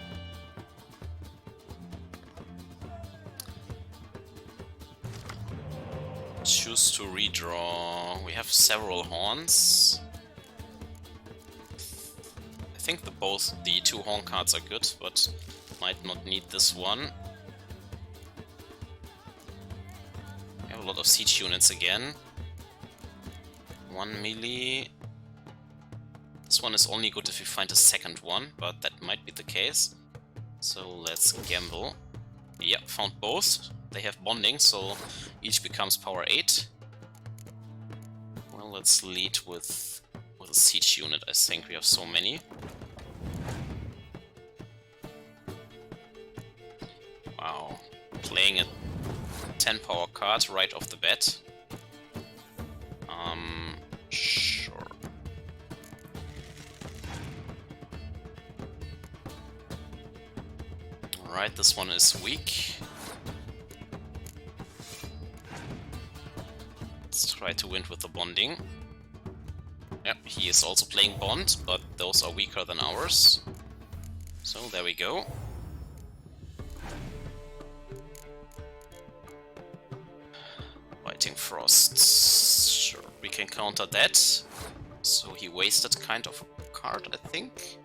Choose to redraw. We have several horns. I think the two horn cards are good, but might not need this one. We have a lot of siege units again. 1 melee. This one is only good if you find a second one, but that might be the case. So let's gamble. Yep, found both. They have bonding, so each becomes power 8. Well, let's lead with a siege unit. I think we have so many. Wow, playing a 10 power card right off the bat. Sure. Alright, this one is weak. Let's try to win with the bonding. Yep, he is also playing bond, but those are weaker than ours. So there we go. Biting Frost. Sure, we can counter that. So he wasted kind of a card, I think.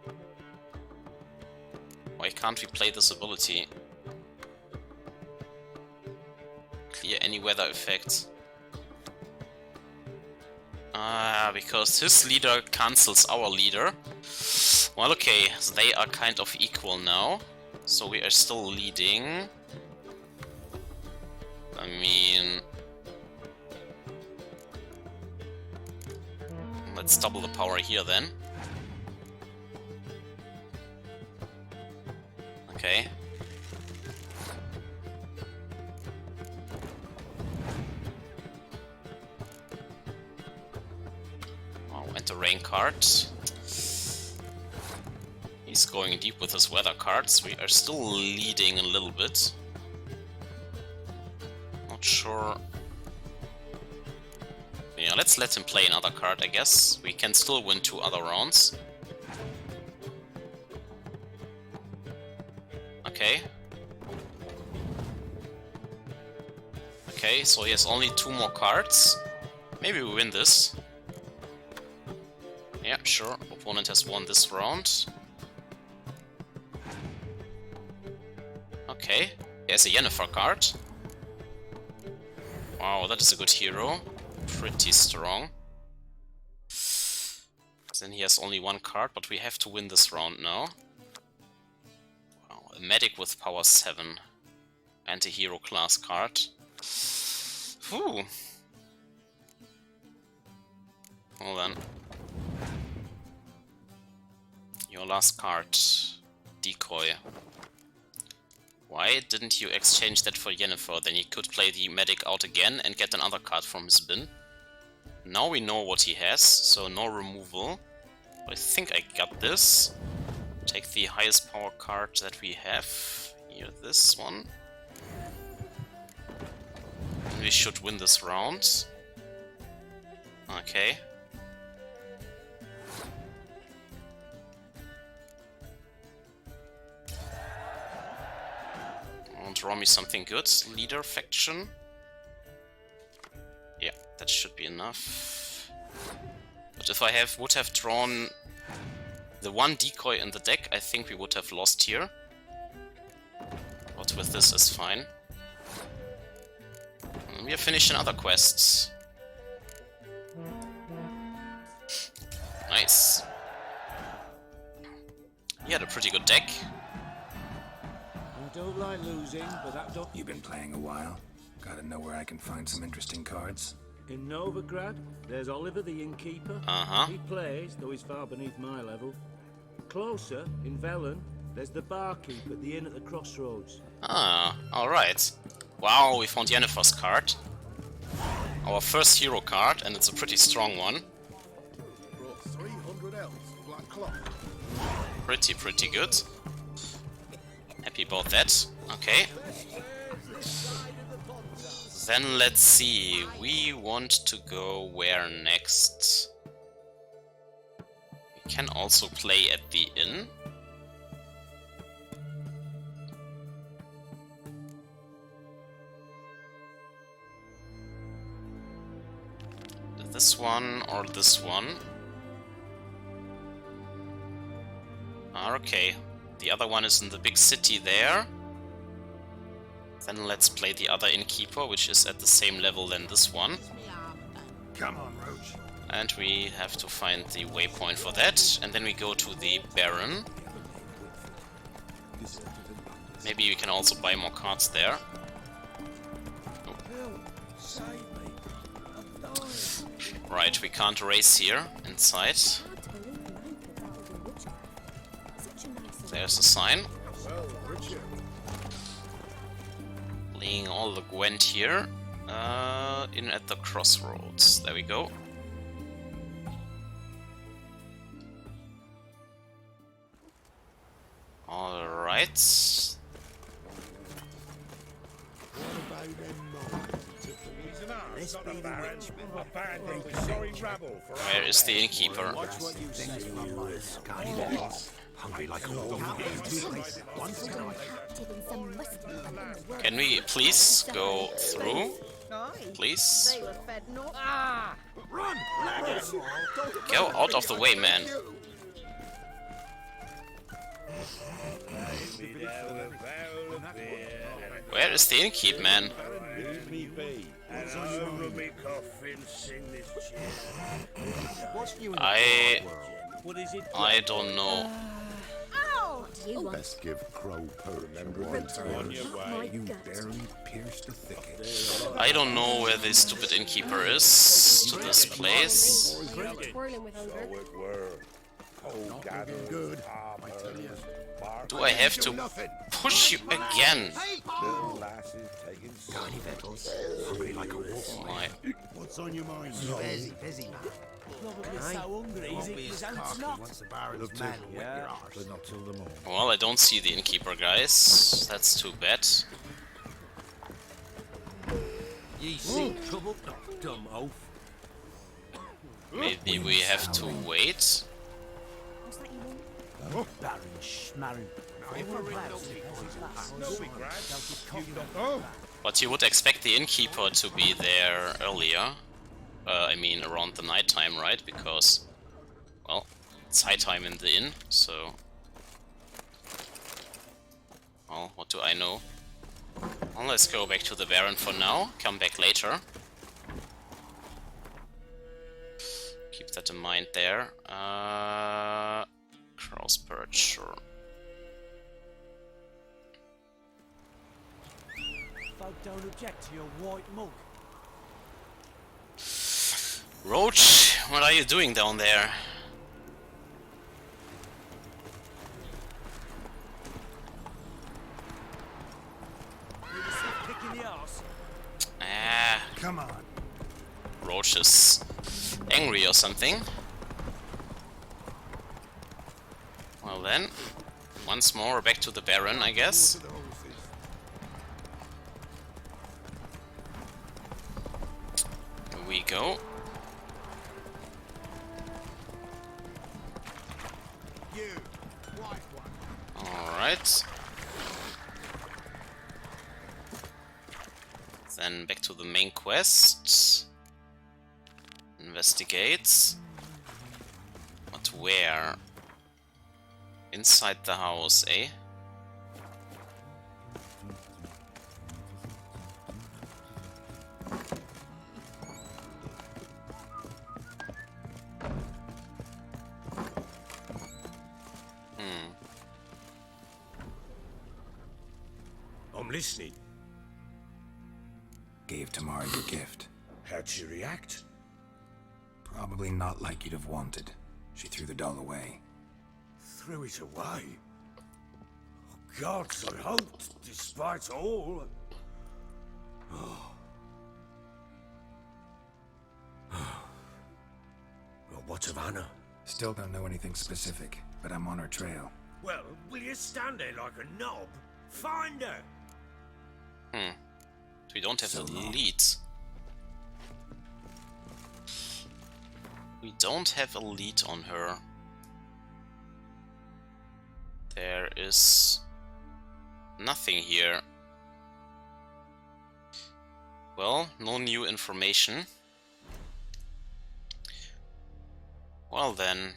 Why can't we play this ability? Clear any weather effect. Because his leader cancels our leader. Well, okay, so they are kind of equal now. So we are still leading. I mean... let's double the power here then. Okay. Wow, and the rain card. He's going deep with his weather cards. We are still leading a little bit. Not sure. Yeah, let's let him play another card, I guess. We can still win 2 other rounds. Okay. Okay, so he has only 2 more cards. Maybe we win this. Yeah, sure. Opponent has won this round. Okay. He has a Yennefer card. Wow, that is a good hero. Pretty strong. Then he has only 1 card, but we have to win this round now. Wow, a medic with power 7. Anti-hero class card. Whew. Well then. Your last card. Decoy. Why didn't you exchange that for Yennefer? Then he could play the medic out again and get another card from his bin. Now we know what he has, so no removal. I think I got this. Take the highest power card that we have. Here, this one. And we should win this round. Okay. draw me something good. Leader faction. Yeah, that should be enough. But if I would have drawn the one decoy in the deck, I think we would have lost here. But with this is fine. We have finished another quests. Nice. He had a pretty good deck. I don't like losing, but that don't... You've been playing a while. Gotta know where I can find some interesting cards. In Novigrad, there's Oliver the Innkeeper. He plays, though he's far beneath my level. Closer, in Velen, there's the barkeep at the inn at the crossroads. Ah, alright. Wow, we found Yennefer's card. Our first hero card, and it's a pretty strong one. Pretty good. Happy about that. Okay. Then let's see. We want to go where next? We can also play at the inn. This one or this one? Okay, the other one is in the big city there. Then let's play the other innkeeper, which is at the same level than this one. Come on, Roach. And we have to find the waypoint for that. And then we go to the Baron. Maybe we can also buy more cards there. Right, we can't race here inside. There's a sign. Laying all the Gwent here. In at the crossroads. There we go. Alright. Where is the innkeeper? Can we please go through? Please? Go out of the way, man. Where is the innkeep, man? I don't know. Best give Crow on your way. You barely pierced the thicket. I don't know where the stupid innkeeper is to this place. Do I have to push you again? My. What's on your mind? Busy. Well, I don't see the innkeeper, guys. That's too bad. Maybe we have to wait. But you would expect the innkeeper to be there earlier. I mean, around the night time, right? Because, well, it's high time in the inn, so... Well, what do I know? Well, let's go back to the Baron for now. Come back later. Keep that in mind there. Cross perch, sure. Folk don't object to your white mug. Roach, what are you doing down there? Ah, come on. Roach is angry or something. Well then, once more back to the Baron, I guess. Here we go. Alright. then back to the main quest. Investigate. But where? Inside the house, eh? I'm listening. Gave Tamara your gift. How'd she react? Probably not like you'd have wanted. She threw the doll away. Threw it away? Oh, gods, I hoped, despite all. Oh. Well, what of Anna? Still don't know anything specific, but I'm on her trail. Well, will you stand there like a knob? Find her! We don't have So a long. lead. We don't have a lead on her. There is nothing here. Well, no new information. Well then,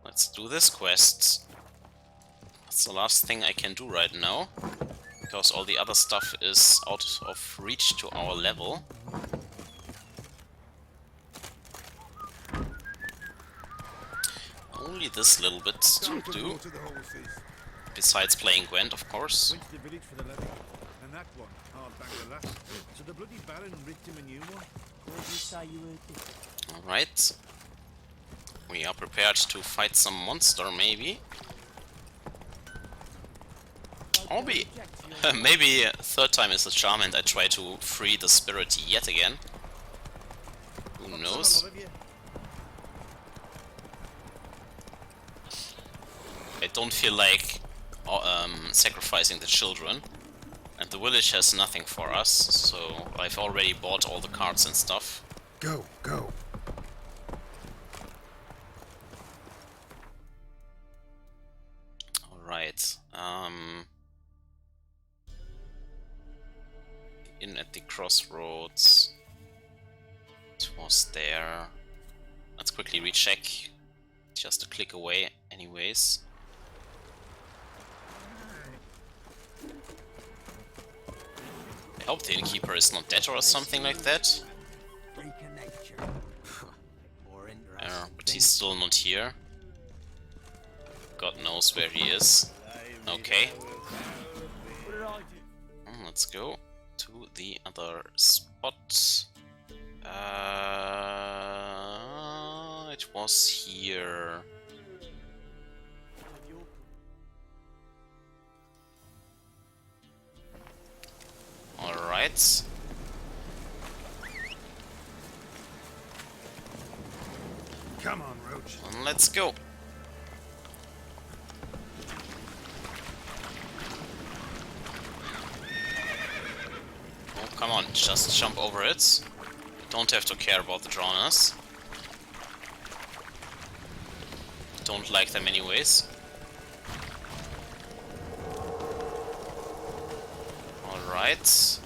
let's do this quest. That's the last thing I can do right now, because all the other stuff is out of reach to our level. Only this little bit to do, besides playing Gwent, of course. Went to the village for the levy, and that one, hard bang the last. So the bloody Baron ripped him a new one. What did you say you heard this? Alright. We are prepared to fight some monster, maybe. Or maybe third time is the charm and I try to free the spirit yet again. Who knows? I don't feel like sacrificing the children. And the village has nothing for us, so I've already bought all the cards and stuff. Go, go. Alright, in at the crossroads. It was there. Let's quickly recheck. Just a click away, anyways. I hope the innkeeper is not dead or something like that. But he's still not here. God knows where he is. Okay. Let's go to the other spot. It was here. Alright. Come on, Roach. Let's go. Oh, come on, just jump over it. Don't have to care about the Drowners. Don't like them anyways. Alright.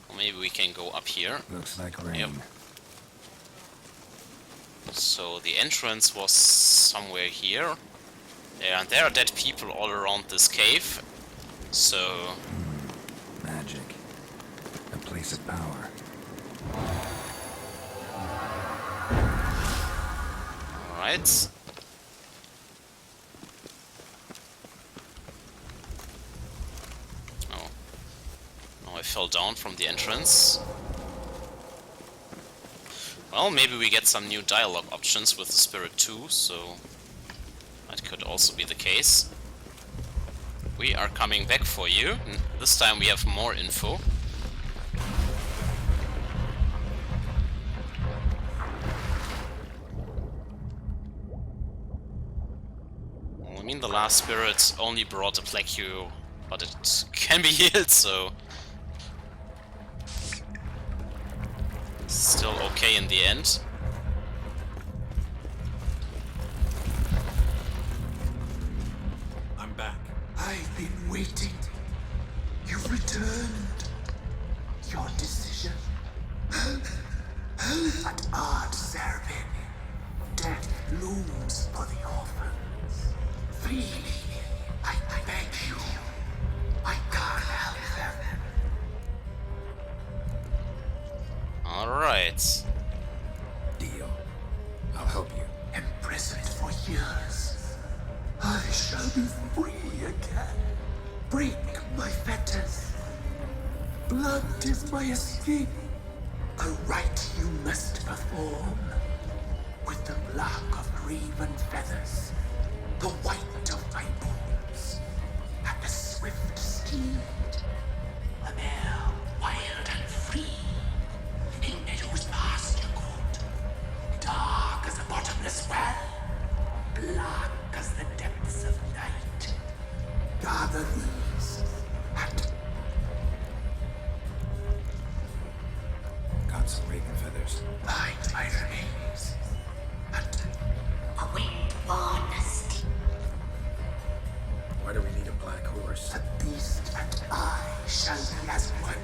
Well, maybe we can go up here. Looks like rain. Yep. So the entrance was somewhere here. Yeah, and there are dead people all around this cave. So... Magic. A place of power. Alright. Oh. Now I fell down from the entrance. Well, maybe we get some new dialogue options with the Spirit too, so that could also be the case. We are coming back for you. This time we have more info. Well, I mean, the last Spirit only brought a plague, but it can be healed, so... Still okay in the end. I'm back. I've been waiting. returned. Your decision. At Ard Serbin, death looms for the orphans. Free me, I beg you. I can't help them. Alright. Deal. I'll help you. Imprisoned for years, I shall be free again. Break my fetters. Blood is my escape. A rite you must perform. With the black of raven feathers, the white of my bones, and the swift steed. A mare wild and free, in meadows pasture good, dark as a bottomless well, black as the depths of night. Gather these and got some raven feathers. find my remains, and a winged-born steed. Why do we need a black horse? The beast and I shall be as one.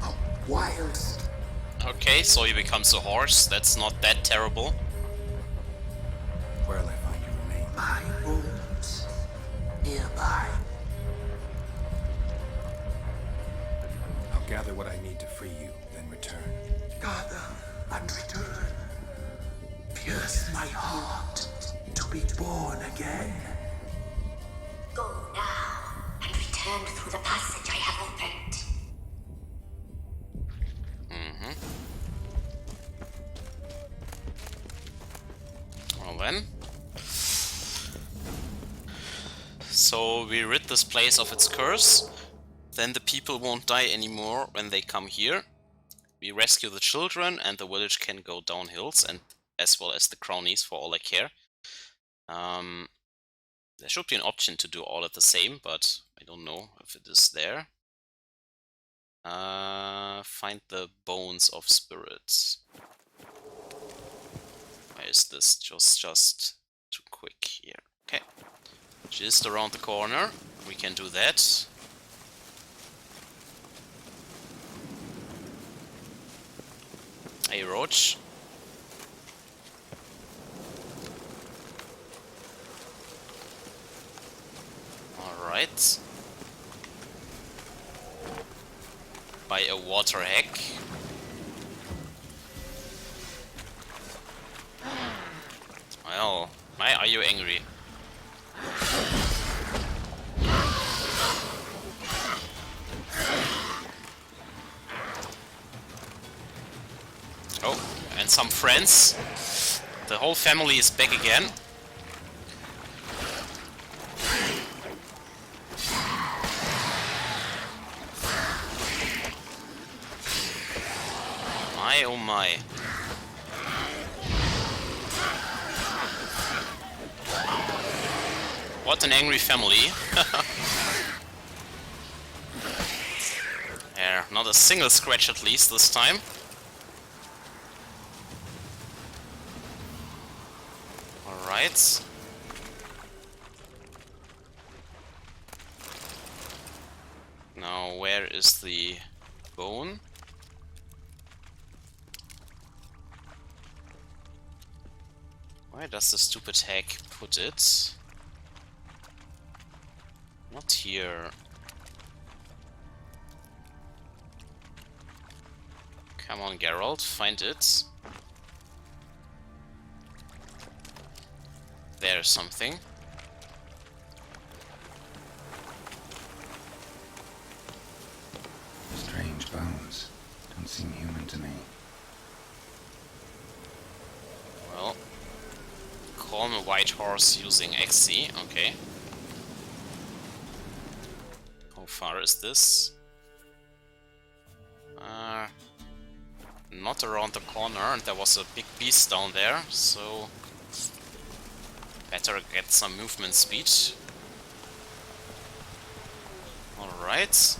A wild steed. Okay, so he becomes a horse. That's not that terrible. Where'll I find your remains? My bones nearby. I'll gather what I need to free you, then return. Gather and return. Pierce my heart to be born again. Go now and return through the passage I have opened. Well then. So we rid this place of its curse. Then the people won't die anymore when they come here. We rescue the children and the village can go down hills, and as well as the cronies for all I care. There should be an option to do all at the same, but I don't know if it is there. Find the bones of spirits. Where is this? Just too quick here. Okay. Just around the corner. We can do that. Hey, Roach. Alright. By a water hack. Well, why are you angry? Oh, and some friends. The whole family is back again. My oh my. What an angry family. Yeah, not a single scratch at least this time. Alright. Now where is the bone? Where does the stupid hack put it? Not here. Come on, Geralt, find it. There's something. Strange bones. Don't seem human to me. Well, calm a white horse using XC, okay. How far is this? Not around the corner, and there was a big beast down there, so better get some movement speed. Alright.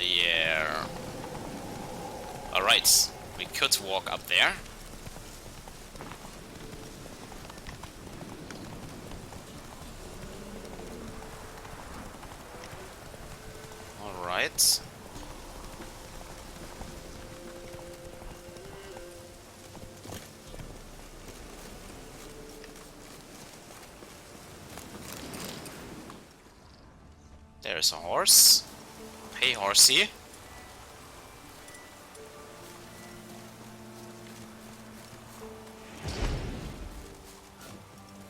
Yeah. Alright, we could walk up there. Alright. There's a horse. Hey, horsey.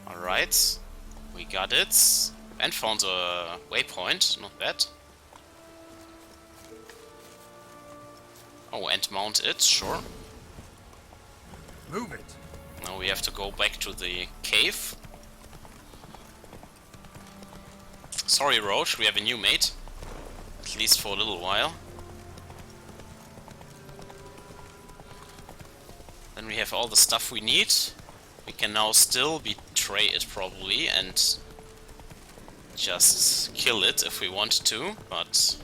Alright. We got it. And found a waypoint. Not bad. Oh, and mount it. Sure. Move it. Now we have to go back to the cave. Sorry, Roach, we have a new mate. At least for a little while. Then we have all the stuff we need. We can now still betray it probably and just kill it if we want to, but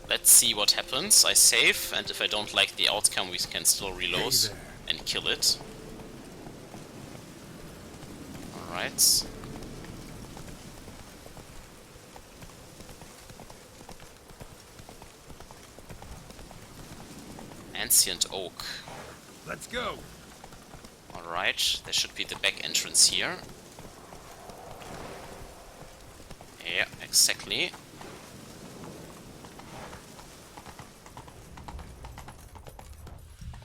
let's see what happens. I save, and if I don't like the outcome we can still reload and kill it. Alright. Ancient Oak. Let's go. Alright, there should be the back entrance here. Yeah, exactly.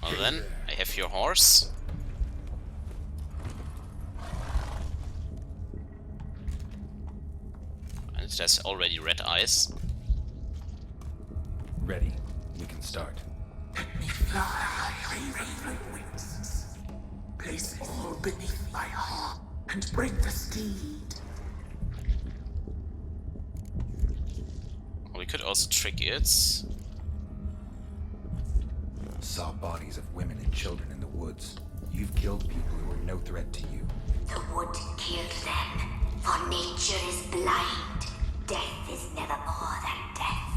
Well then, I have your horse. And it has already red eyes. Ready. We can start. Let me fly, raven wings. Place all beneath my heart and bring the steed. Well, we could also trick it. Saw bodies of women and children in the woods. You've killed people who were no threat to you. The wood killed them, for nature is blind. Death is never more than death.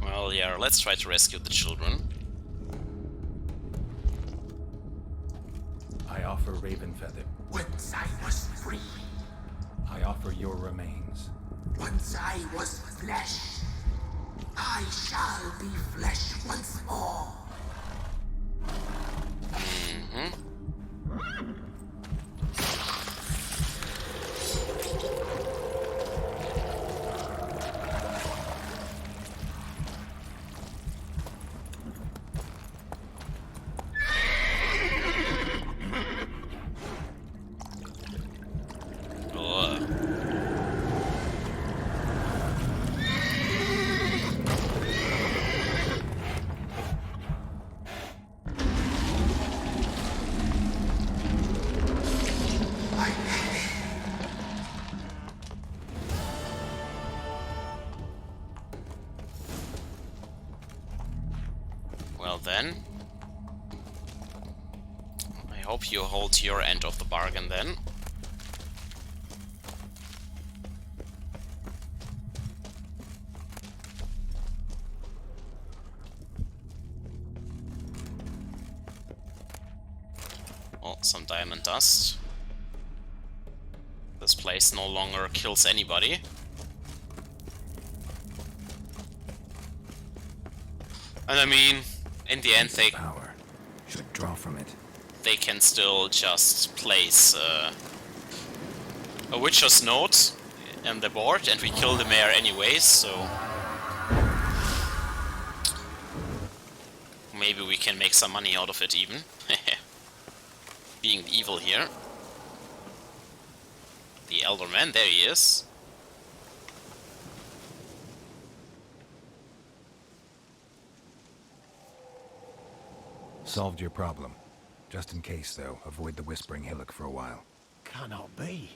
Well, yeah, let's try to rescue the children. I offer Raven Feather. Once I was free, I offer your remains. once I was flesh, I shall be flesh once more. Well then, I hope you hold your end of the bargain then. Oh, some diamond dust. This place no longer kills anybody. And I mean, in the end, Power should draw from it. they can still just place a Witcher's Note on the board, and we kill the mayor anyways, so maybe we can make some money out of it even. Being the evil here. The Elder Man, there he is. Solved your problem. Just in case, though, avoid the Whispering Hillock for a while. Cannot be.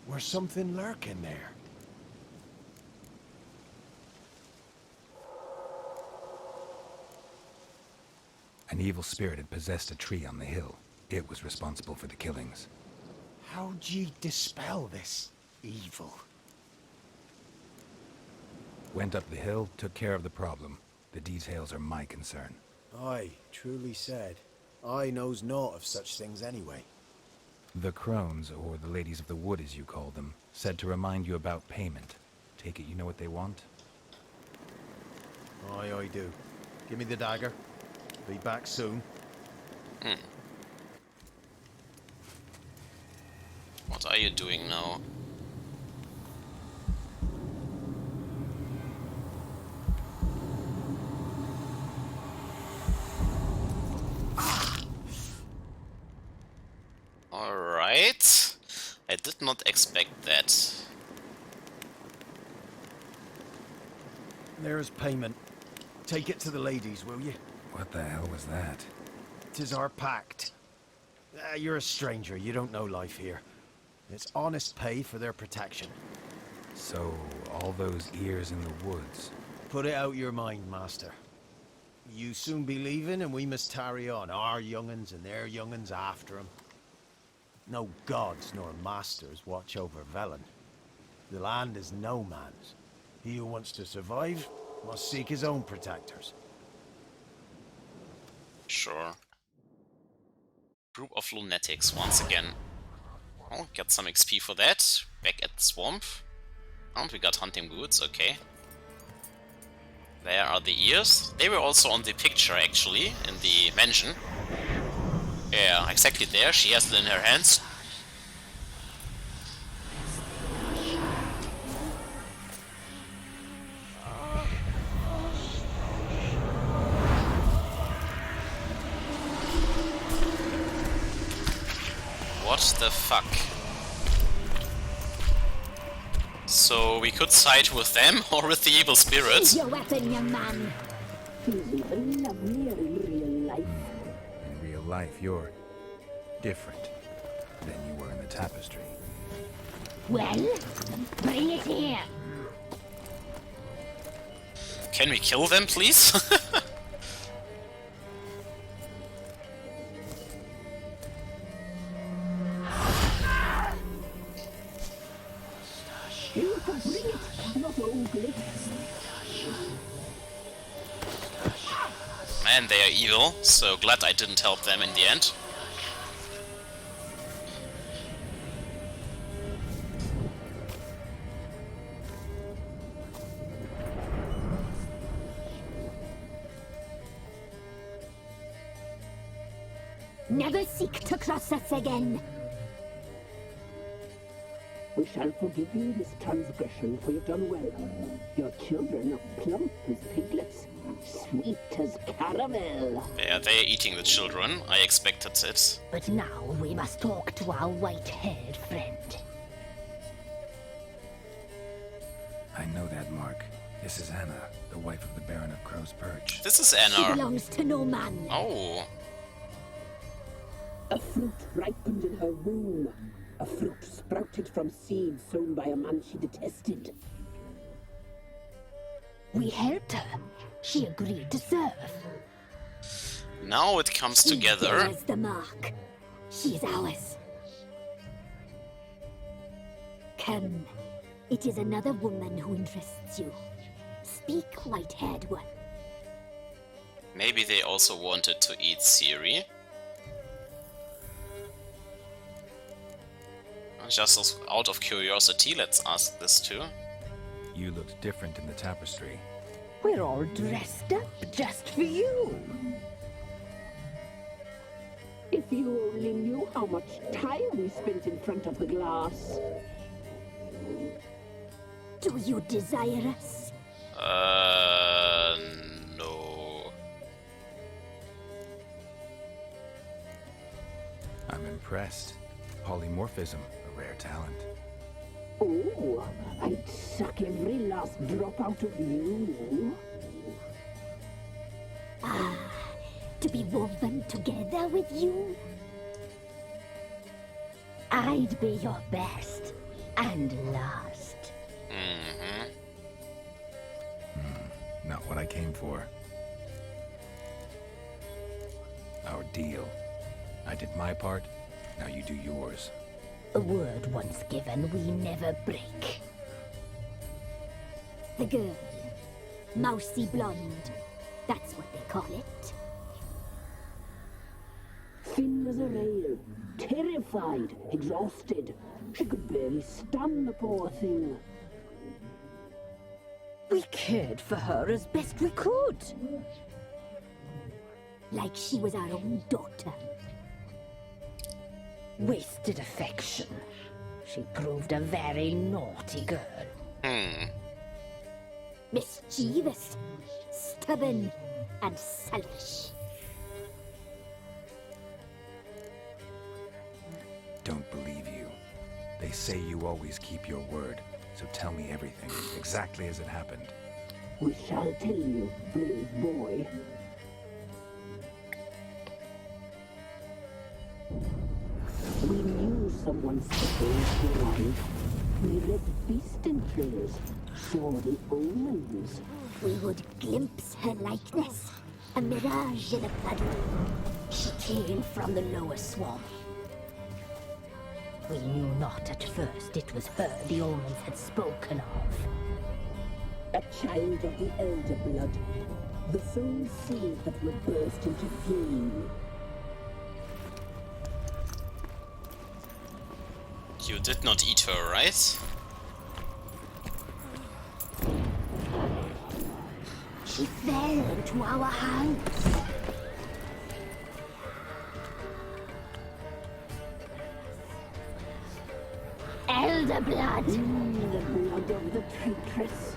Where's something lurking there? An evil spirit had possessed a tree on the hill. It was responsible for the killings. How'd ye dispel this evil? Went up the hill, took care of the problem. The details are my concern. Aye, truly said. I knows naught of such things anyway. The crones, or the ladies of the wood as you call them, said to remind you about payment. Take it you know what they want? Aye, I do. Give me the dagger. Be back soon. What are you doing now? Alright. I did not expect that. There's payment. Take it to the ladies, will you? What the hell was that? 'Tis our pact. You're a stranger, you don't know life here. It's honest pay for their protection. So, all those ears in the woods. Put it out your mind, master. You soon be leaving and we must tarry on, our young'uns and their young'uns after 'em. No gods nor masters watch over Velen. The land is no man's. He who wants to survive must seek his own protectors. Sure. Group of lunatics once again. Oh, got some XP for that. Back at the swamp. And we got hunting boots, okay. There are the ears. They were also on the picture actually, in the mansion. Yeah, exactly there. She has it in her hands. What the fuck? So we could side with them or with the evil spirits. Your weapon, young man. He's even lovelier in real life. In real life, you're different than you were in the tapestry. Well, bring it here. Can we kill them, please? Man, they are evil, so glad I didn't help them in the end. Never seek to cross us again. We shall forgive you this transgression, for you've done well. Your children are plump as piglets, sweet as caramel. Yeah, they are eating the children. I expected it. But now we must talk to our white-haired friend. I know that mark. This is Anna, the wife of the Baron of Crow's Perch. This is She Anna. belongs to no man. Oh. A fruit ripened in her womb. A fruit sprouted from seeds sown by a man she detested. We helped her. She agreed to serve. Now it comes together. There's the mark. She is ours. Come. It is another woman who interests you. Speak, white-haired one. Maybe they also wanted to eat Ciri. Just out of curiosity, let's ask this too. You looked different in the tapestry. We're all dressed up just for you. If you only knew how much time we spent in front of the glass. Do you desire us? No. I'm impressed. Polymorphism, a rare talent. Oh, I'd suck every last drop out of you. Ah, to be woven together with you? I'd be your best and last. Mm-hmm. Not what I came for. Our deal. I did my part, now you do yours. A word once given, we never break. The girl. Mousy blonde. That's what they call it. Thin as a rail, terrified, exhausted. She could barely stand, the poor thing. We cared for her as best we could. Like she was our own daughter. Wasted affection. She proved a very naughty girl. Mischievous, stubborn, and selfish. Don't believe you. They say you always keep your word, so tell me everything, exactly as it happened. We shall tell you, brave boy. We knew someone special was alive. We read beast entrails, saw the omens. We would glimpse her likeness, a mirage in a puddle. She came from the lower swamp. We knew not at first it was her the omens had spoken of. A child of the elder blood, the soul seed that would burst into flame. You did not eat her, right? She fell into our hands. Elder blood! The blood of the traitress.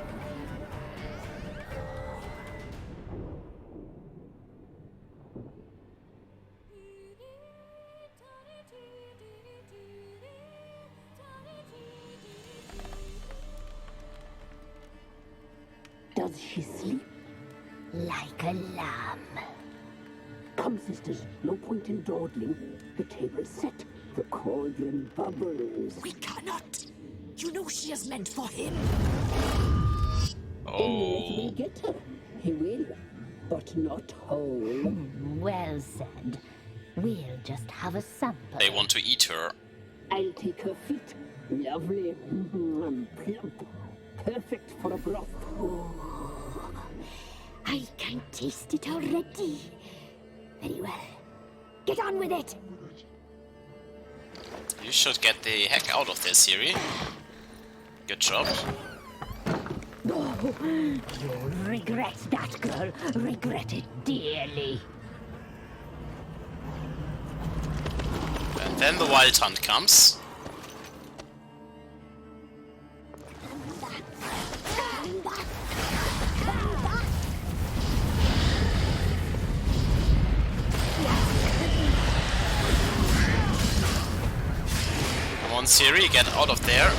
Does she sleep? Like a lamb. Come, sisters, no point in dawdling. The table's set. The cauldron bubbles. We cannot! You know she is meant for him. Let me get her. He will, but not whole. Well said. We'll just have a sample. They want to eat her. I'll take her feet. Lovely. And plump. Perfect for a broth. I can taste it already. Very well. Get on with it. You should get the heck out of there, Siri. Good job. Oh, you'll regret that, girl. Regret it dearly. And then the wild hunt comes. Come on, Siri, get out of there.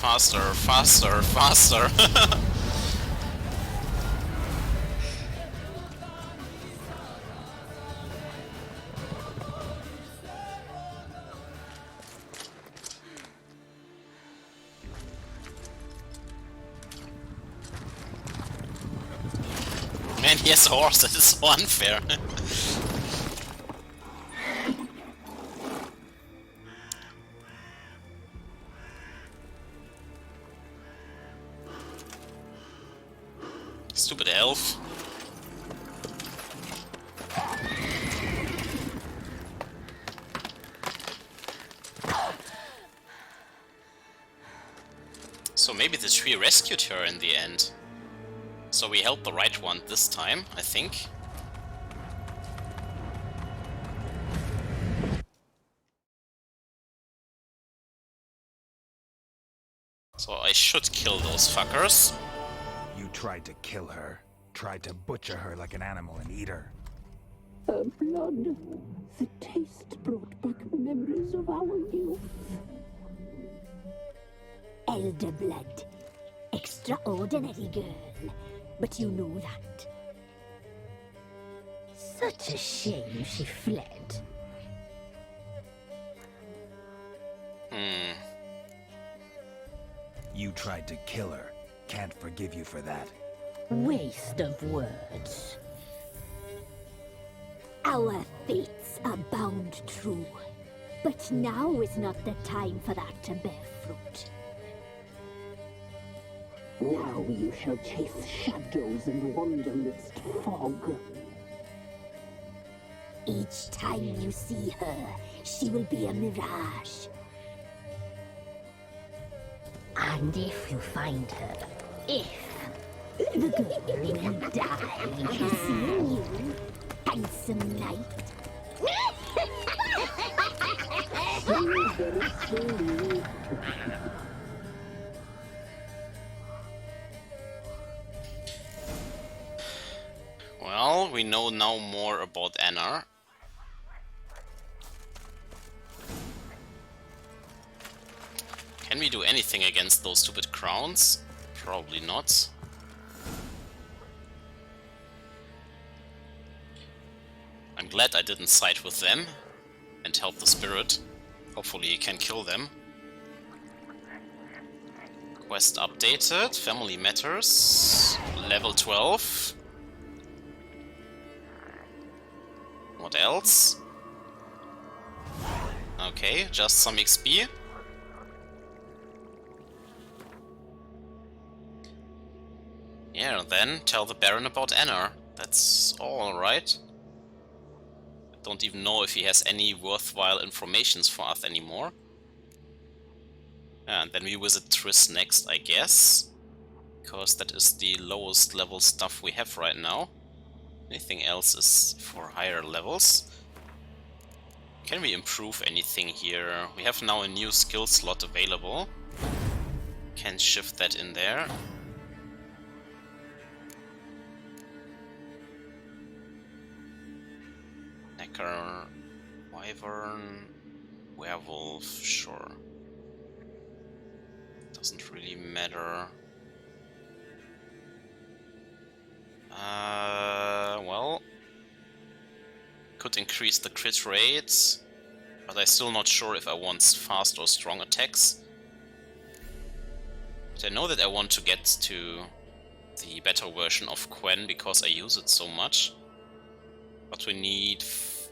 Faster, faster, faster. Man, he has a horse, that is so unfair. Stupid elf. So maybe the tree rescued her in the end. So we helped the right one this time, I think. So I should kill those fuckers. You tried to kill her. Tried to butcher her like an animal and eat her. Her blood. The taste brought back memories of our youth. Elder blood. Extraordinary girl. But you know that. Such a shame she fled. You tried to kill her. Can't forgive you for that. Waste of words. Our fates are bound true. But now is not the time for that to bear fruit. Now you shall chase shadows and wander midst fog. Each time you see her, she will be a mirage. And if you find her, the girl will die. Seeing you, handsome knight. Well, we know now more about Anna. Can we do anything against those stupid crowns? Probably not. I'm glad I didn't side with them and help the spirit. Hopefully he can kill them. Quest updated. Family matters. Level 12. What else? Okay, just some XP. Yeah, then tell the Baron about Anna. That's all, right? I don't even know if he has any worthwhile informations for us anymore. Yeah, and then we visit Triss next, I guess. Because that is the lowest level stuff we have right now. Anything else is for higher levels. Can we improve anything here? We have now a new skill slot available. Can shift that in there. Necker, Wyvern, Werewolf, sure. Doesn't really matter. Well, could increase the crit rate, but I'm still not sure if I want fast or strong attacks. But I know that I want to get to the better version of Quen because I use it so much. But we need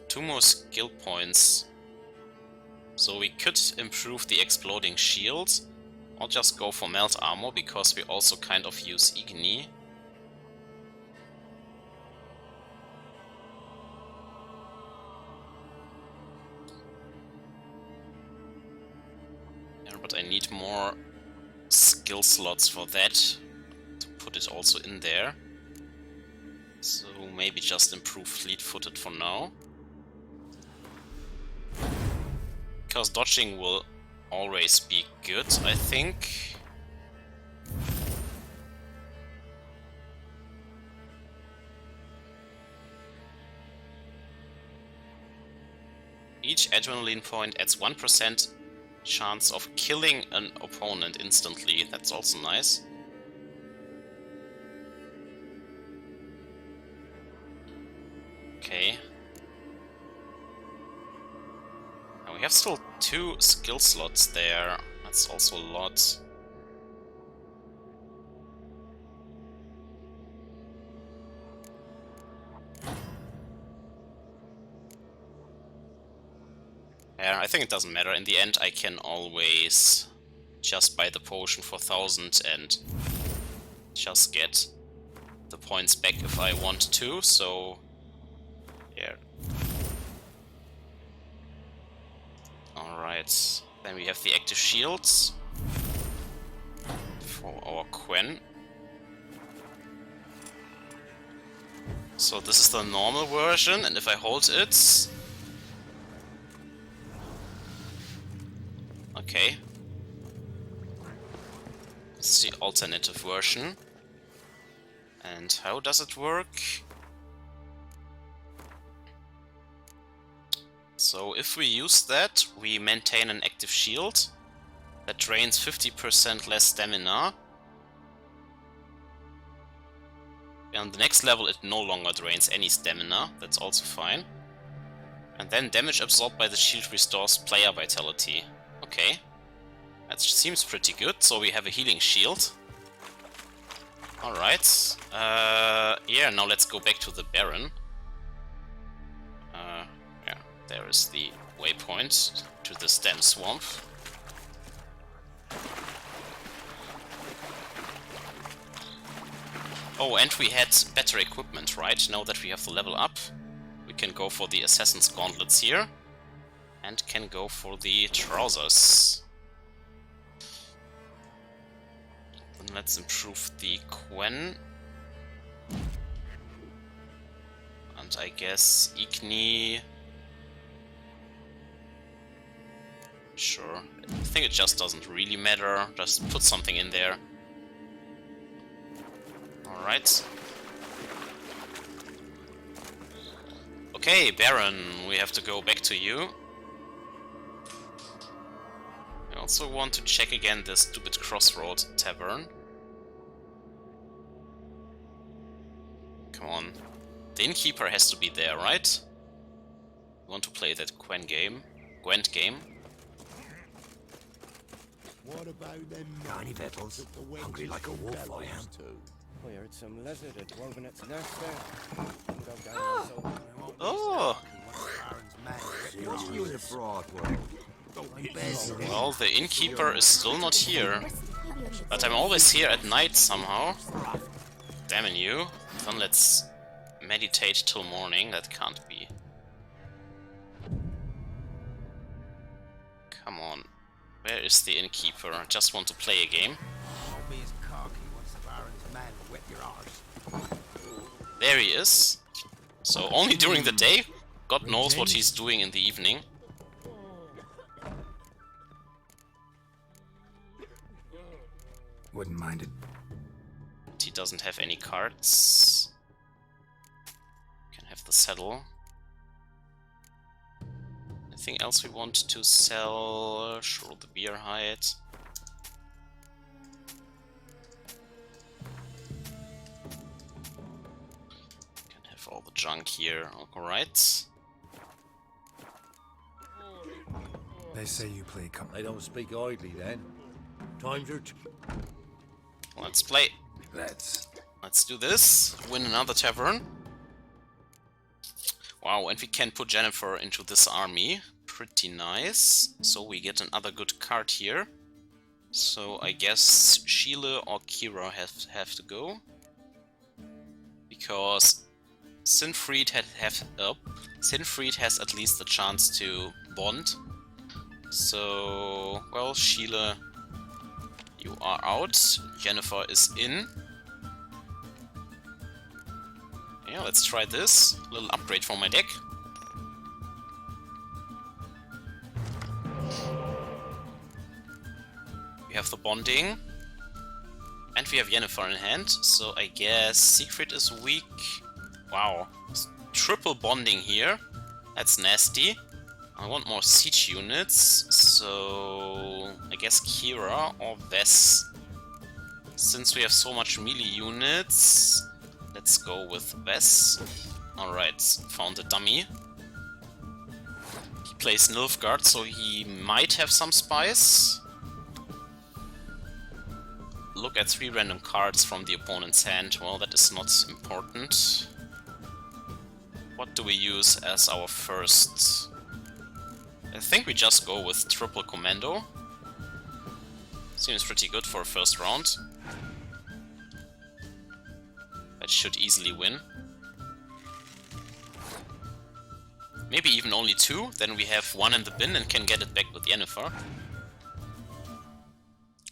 2 more skill points. So we could improve the exploding shield. I'll just go for melt armor because we also kind of use Igni. Yeah, but I need more skill slots for that to put it also in there. So maybe just improve fleet-footed for now. Because dodging will always be good, I think. Each adrenaline point adds 1% chance of killing an opponent instantly. That's also nice. Okay. Now we have still 2 skill slots there. That's also a lot. Yeah, I think it doesn't matter. In the end, I can always just buy the potion for 1000 and just get the points back if I want to, so yeah. Alright, then we have the active shields for our Quen. So this is the normal version, and if I hold it... Okay. It's the alternative version. And how does it work? So if we use that, we maintain an active shield that drains 50% less stamina. And on the next level it no longer drains any stamina, that's also fine. And then damage absorbed by the shield restores player vitality. Okay, that seems pretty good, so we have a healing shield. Alright, yeah, now let's go back to the Baron. Yeah, there is the waypoint to the Stem Swamp. Oh, and we had better equipment, right? Now that we have the level up. We can go for the Assassin's Gauntlets here. And can go for the trousers. Then let's improve the Quen. And I guess Igni. Sure. I think it just doesn't really matter. Just put something in there. Alright. Okay, Baron, we have to go back to you. I also want to check again this stupid Crossroad Tavern. Come on. The innkeeper has to be there, right? I want to play that Gwent game. What about them? Tiny Vettles, hungry like a wolf I am. We heard some lizard had woven its nest there. Oh! You in the broad world. Well, the innkeeper is still not here. But I'm always here at night somehow. Damn you. Then let's meditate till morning. That can't be. Come on. Where is the innkeeper? I just want to play a game. There he is. So only during the day? God knows what he's doing in the evening. Wouldn't mind it. He doesn't have any cards. Can have the saddle. Anything else we want to sell? Sure, the beer hide. Can have all the junk here. Alright. They say you play They don't speak idly then. Times are... Let's play. Let's do this. Win another tavern. Wow, and we can put Jennifer into this army. Pretty nice. So we get another good card here. So I guess Sheila or Kira have to go. Because Sinfried has at least a chance to bond. So, well, Sheila, you are out. Jennifer is in. Yeah, let's try this. A little upgrade for my deck. We have the bonding. And we have Jennifer in hand, so I guess Siegfried is weak. Wow. Triple bonding here. That's nasty. I want more siege units, so I guess Kira or Vess. Since we have so much melee units, let's go with Vess. Alright, found a dummy. He plays Nilfgaard, so he might have some spies. Look at 3 random cards from the opponent's hand. Well, that is not important. What do we use as our first? I think we just go with triple commando. Seems pretty good for a first round. That should easily win. Maybe even only 2, then we have 1 in the bin and can get it back with Yennefer.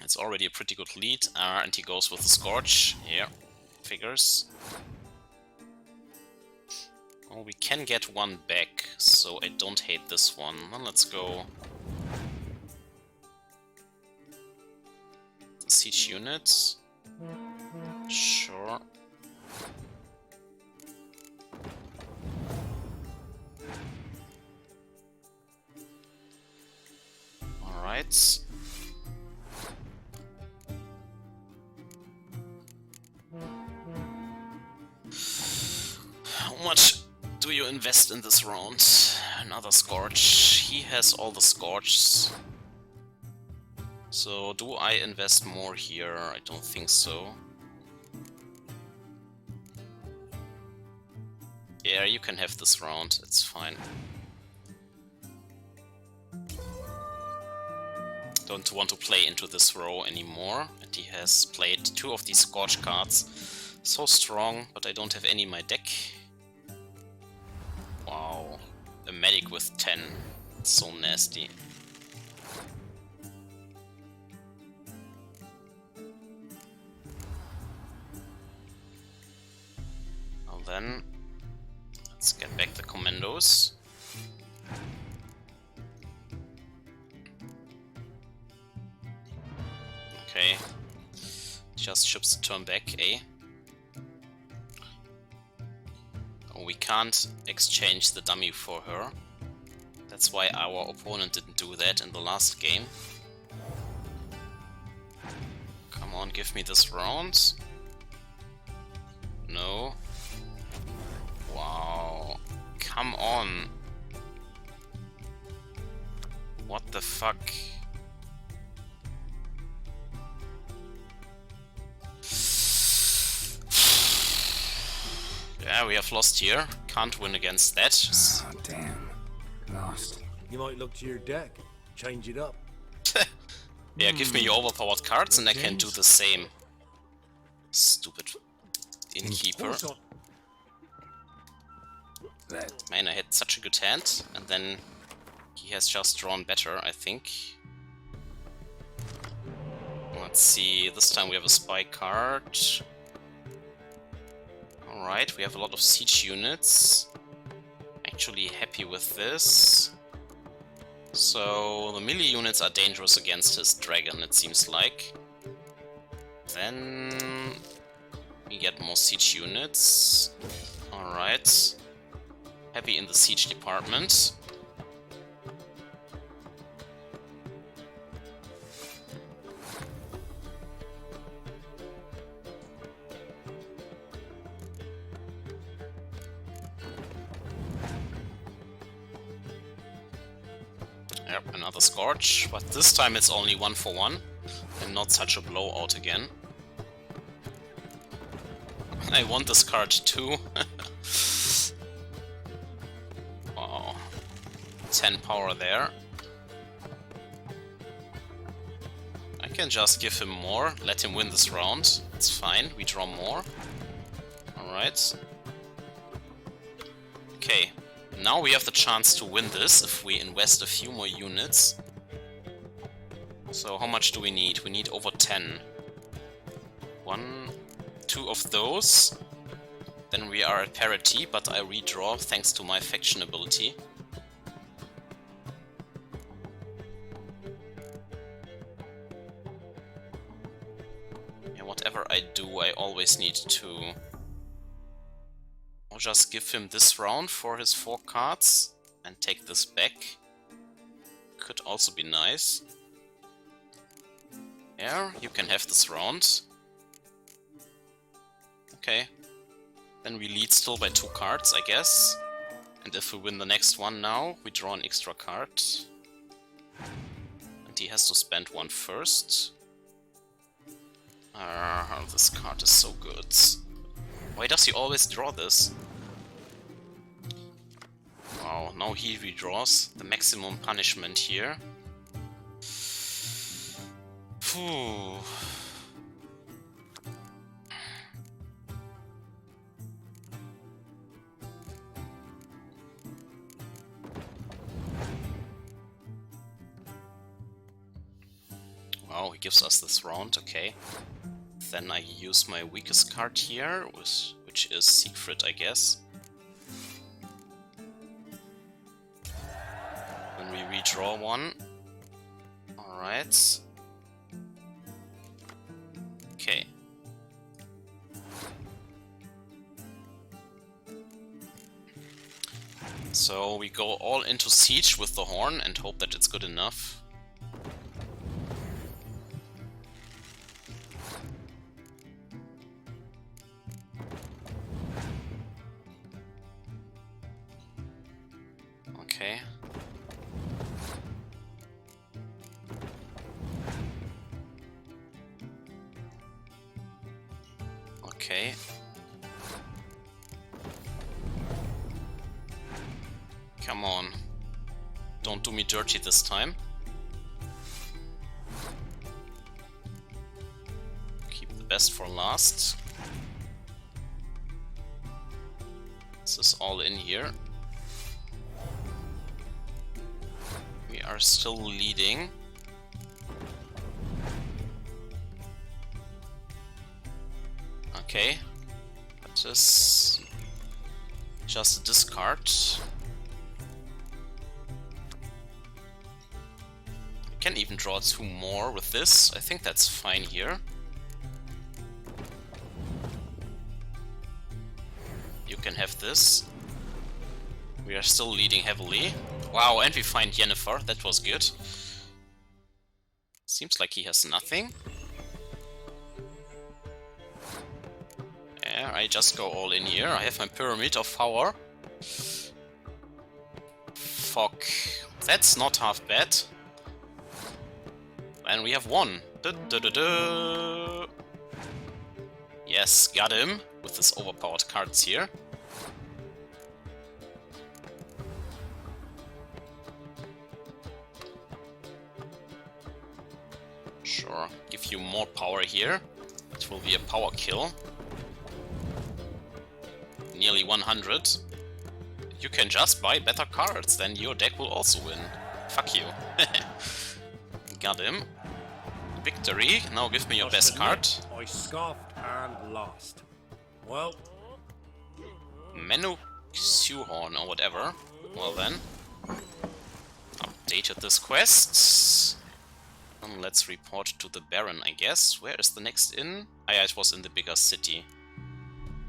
It's already a pretty good lead, and he goes with the Scorch. Yeah, figures. Well, we can get 1 back, so I don't hate this one. Then let's go. The siege units. Sure. Alright. How much do you invest in this round? Another Scorch. He has all the Scorches. So do I invest more here? I don't think so. Yeah, you can have this round, it's fine. Don't want to play into this row anymore. And he has played 2 of these Scorch cards. So strong, but I don't have any in my deck. Wow. with 10. It's so nasty. Well then, let's get back the commandos. Okay, just ships the turn back, eh? Oh, we can't exchange the dummy for her. That's why our opponent didn't do that in the last game. Come on, give me this round. No. Wow. Come on. What the fuck? Yeah, we have lost here. Can't win against that. Oh, damn. Lost. You might look to your deck. Change it up. Yeah, give me your overpowered cards and I can do the same. Stupid innkeeper. Man, I had such a good hand, and then he has just drawn better, I think. Let's see, this time we have a spy card. Alright, we have a lot of siege units. Actually happy with this. So the melee units are dangerous against his dragon, it seems like. Then we get more siege units. Alright. Happy in the siege department. Yep, another Scorch, but this time it's only 1 for 1 and not such a blowout again. I want this card too. Wow. 10 power there. I can just give him more, let him win this round. It's fine, we draw more. Alright. Okay. Now we have the chance to win this if we invest a few more units. So how much do we need? We need over 10. 1, 2 of those. Then we are at parity, but I redraw thanks to my faction ability. Yeah, whatever I do, I always need to... I'll just give him this round for his 4 cards and take this back. Could also be nice. Yeah, you can have this round. Okay. Then we lead still by 2 cards, I guess. And if we win the next one now, we draw an extra card. And he has to spend 1 first. This card is so good. Why does he always draw this? Wow, now he redraws the maximum punishment here. Phew. Wow, he gives us this round, okay. Then I use my weakest card here, which is Siegfried, I guess. Then we redraw 1. Alright. Okay. So we go all into siege with the horn and hope that it's good enough. Okay. Okay. Come on. Don't do me dirty this time. Keep the best for last. This is all in here. are still leading. Okay. That is just a discard. I can even draw 2 more with this. I think that's fine here. You can have this. We are still leading heavily. Wow, and we find Yennefer. That was good. Seems like he has nothing. Yeah, I just go all in here. I have my Pyramid of Power. Fuck. That's not half bad. And we have one. Yes, got him. With his overpowered cards here. Sure, give you more power here. It will be a power kill. Nearly 100. You can just buy better cards, then your deck will also win. Fuck you. Got him. Victory. Now give me your best card. I scoffed and lost. Well, Menu Suhorn or whatever. Well then. Updated this quest. And let's report to the Baron, I guess. Where is the next inn? Ah yeah, it was in the bigger city.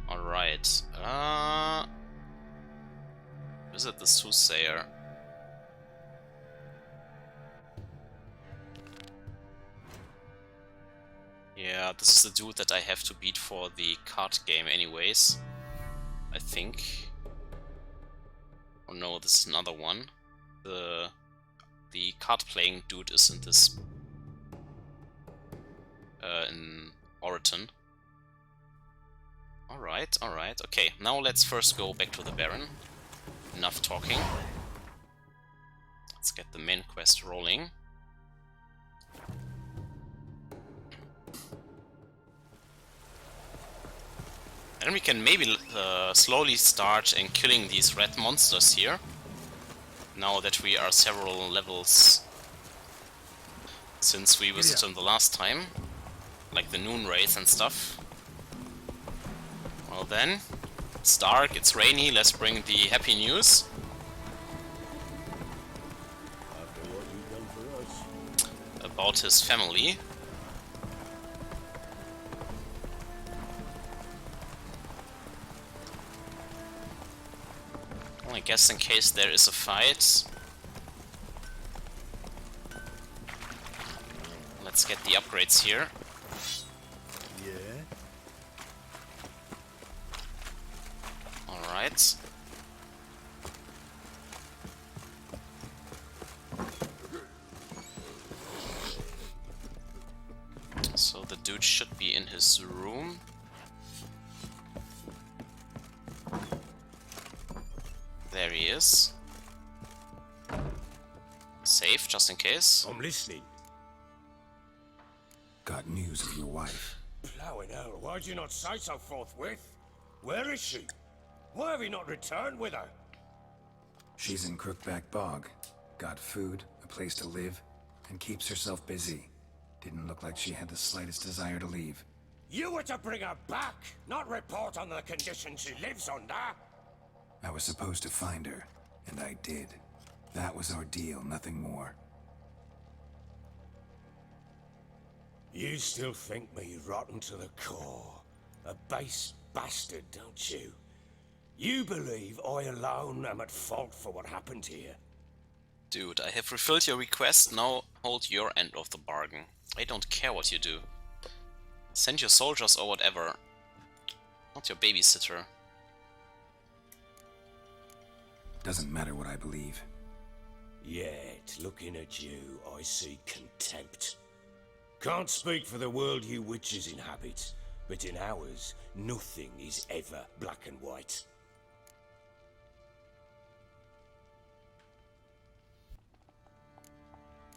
Alright. Visit the Soothsayer. Yeah, this is the dude that I have to beat for the card game anyways. I think. Oh no, this is another one. The card playing dude is in this in Oraton. Alright, alright. Okay, now let's first go back to the Baron. Enough talking. Let's get the main quest rolling. And we can maybe slowly start in killing these red monsters here. Now that we are several levels since we visited them the last time. Like the noon wraiths and stuff. Well then, it's dark, it's rainy, let's bring the happy news. After what you've done for us. About his family. Well, I guess in case there is a fight. Let's get the upgrades here. Yeah. Alright. So the dude should be in his room. There he is. Safe, just in case. I'm listening. Got news of your wife. Plowing hell, why'd you not say so forthwith? Where is she? Why have you not returned with her? She's in Crookback Bog. Got food, a place to live, and keeps herself busy. Didn't look like she had the slightest desire to leave. You were to bring her back, not report on the conditions she lives under. I was supposed to find her, and I did. That was our deal, nothing more. You still think me rotten to the core. A base bastard, don't you? You believe I alone am at fault for what happened here? Dude, I have fulfilled your request, now hold your end of the bargain. I don't care what you do. Send your soldiers or whatever. Not your babysitter. Doesn't matter what I believe. Yet, looking at you, I see contempt. Can't speak for the world you witches inhabit, but in ours, nothing is ever black and white.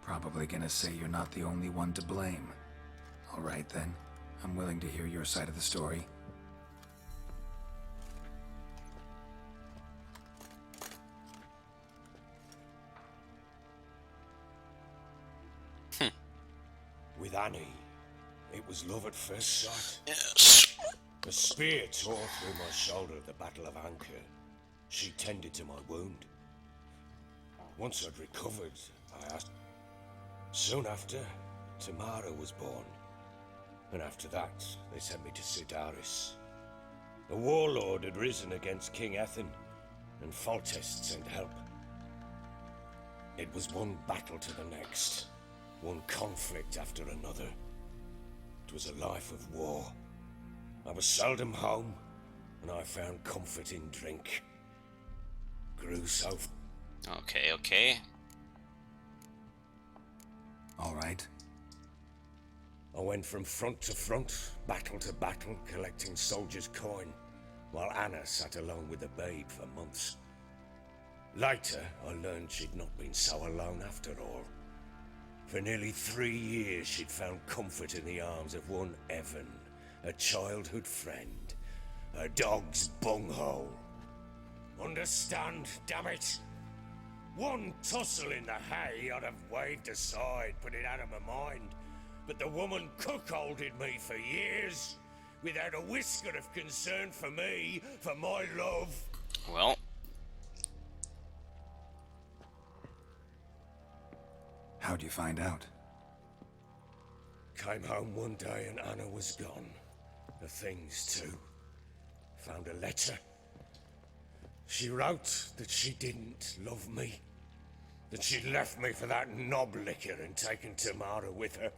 Probably gonna say you're not the only one to blame. Alright then, I'm willing to hear your side of the story. With Annie, it was love at first sight. Yes. A spear tore through my shoulder at the Battle of Anchor. She tended to my wound. Once I'd recovered, I asked. Soon after, Tamara was born. And after that, they sent me to Sidaris. A warlord had risen against King Ethan, and Foltest sent help. It was one battle to the next, one conflict after another. It was a life of war. I was seldom home, and I found comfort in drink. Grew so... Okay. All right. I went from front to front, battle to battle, collecting soldiers' coin, while Anna sat alone with the babe for months. Later, I learned she'd not been so alone after all. For nearly 3 years, she'd found comfort in the arms of one Evan, a childhood friend, a dog's bunghole. Understand, damn it? One tussle in the hay I'd have waved aside, put it out of my mind. But the woman cuckolded me for years, without a whisker of concern for me, for my love. Well. How'd you find out? Came home one day and Anna was gone. The things too. Found a letter. She wrote that she didn't love me. That she'd left me for that knob licker and taken Tamara with her.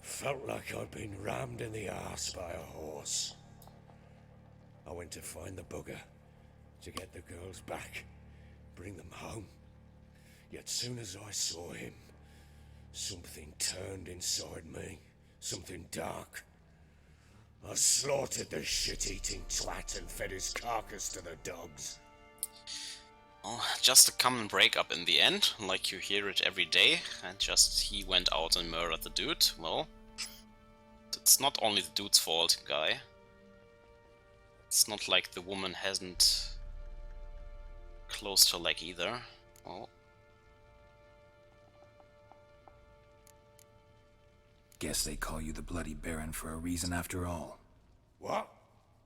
Felt like I'd been rammed in the arse by a horse. I went to find the bugger, to get the girls back, bring them home. Yet soon as I saw him, something turned inside me, something dark. I slaughtered the shit-eating twat and fed his carcass to the dogs. Well, just a common breakup in the end, like you hear it every day, and just he went out and murdered the dude. Well, it's not only the dude's fault, guy. It's not like the woman hasn't closed her leg either. Well. Guess they call you the Bloody Baron for a reason after all. What?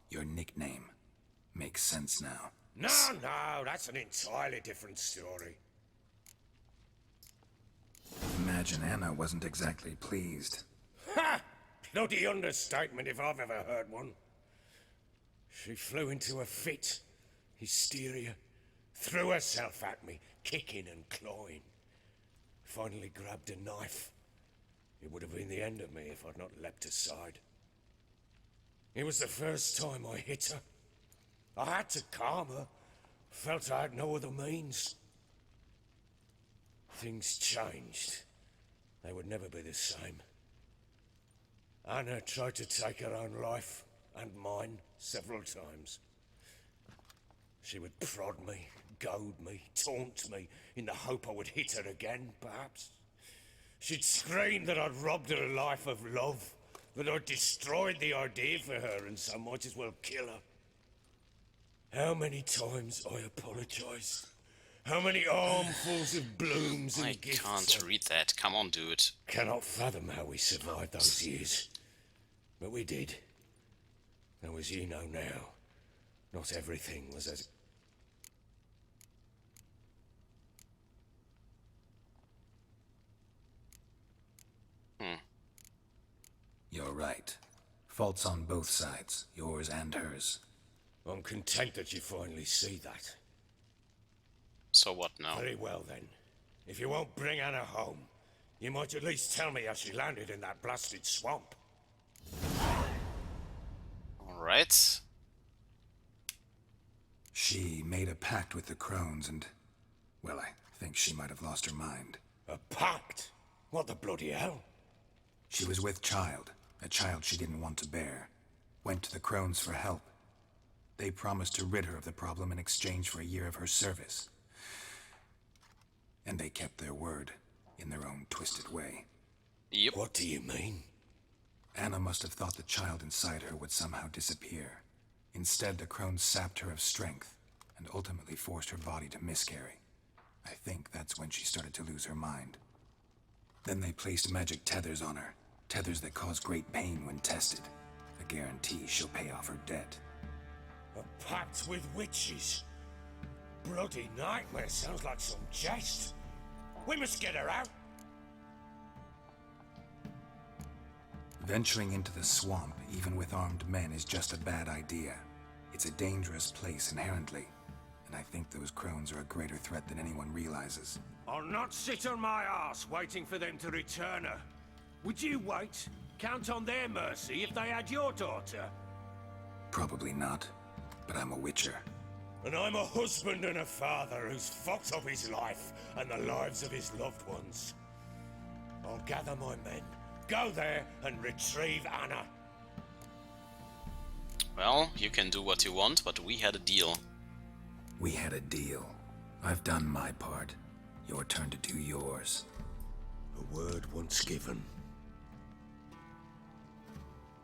Your nickname. Makes sense now. No, that's an entirely different story. Imagine Anna wasn't exactly pleased. Ha! Bloody understatement if I've ever heard one. She flew into a fit, hysteria, threw herself at me, kicking and clawing. Finally grabbed a knife. It would have been the end of me if I'd not leapt aside. It was the first time I hit her. I had to calm her. Felt I had no other means. Things changed. They would never be the same. Anna tried to take her own life, and mine, several times. She would prod me, goad me, taunt me, in the hope I would hit her again, perhaps. She'd scream that I'd robbed her life of love, that I'd destroyed the idea for her, and so might as well kill her. How many times I apologized. How many armfuls of blooms and gifts. I can't read that. Come on, dude. Cannot fathom how we survived those years. But we did. Though as you know now, not everything was as... You're right. Faults on both sides, yours and hers. I'm content that you finally see that. So what now? Very well then. If you won't bring Anna home, you might at least tell me how she landed in that blasted swamp. Alright. She made a pact with the crones and... well, I think she might have lost her mind. A pact? What the bloody hell? She was with child, a child she didn't want to bear. Went to the crones for help. They promised to rid her of the problem in exchange for a year of her service. And they kept their word, in their own twisted way. Yep. What do you mean? Anna must have thought the child inside her would somehow disappear. Instead, the crones sapped her of strength, and ultimately forced her body to miscarry. I think that's when she started to lose her mind. Then they placed magic tethers on her. Tethers that cause great pain when tested. A guarantee she'll pay off her debt. A pact with witches? Bloody nightmare, sounds like some jest. We must get her out. Venturing into the swamp, even with armed men, is just a bad idea. It's a dangerous place inherently, and I think those crones are a greater threat than anyone realizes. I'll not sit on my arse waiting for them to return her. Would you wait? Count on their mercy if they had your daughter? Probably not, but I'm a witcher. And I'm a husband and a father who's fucked up his life and the lives of his loved ones. I'll gather my men, go there and retrieve Anna. Well, you can do what you want, but we had a deal. We had a deal. I've done my part. Your turn to do yours. A word once given.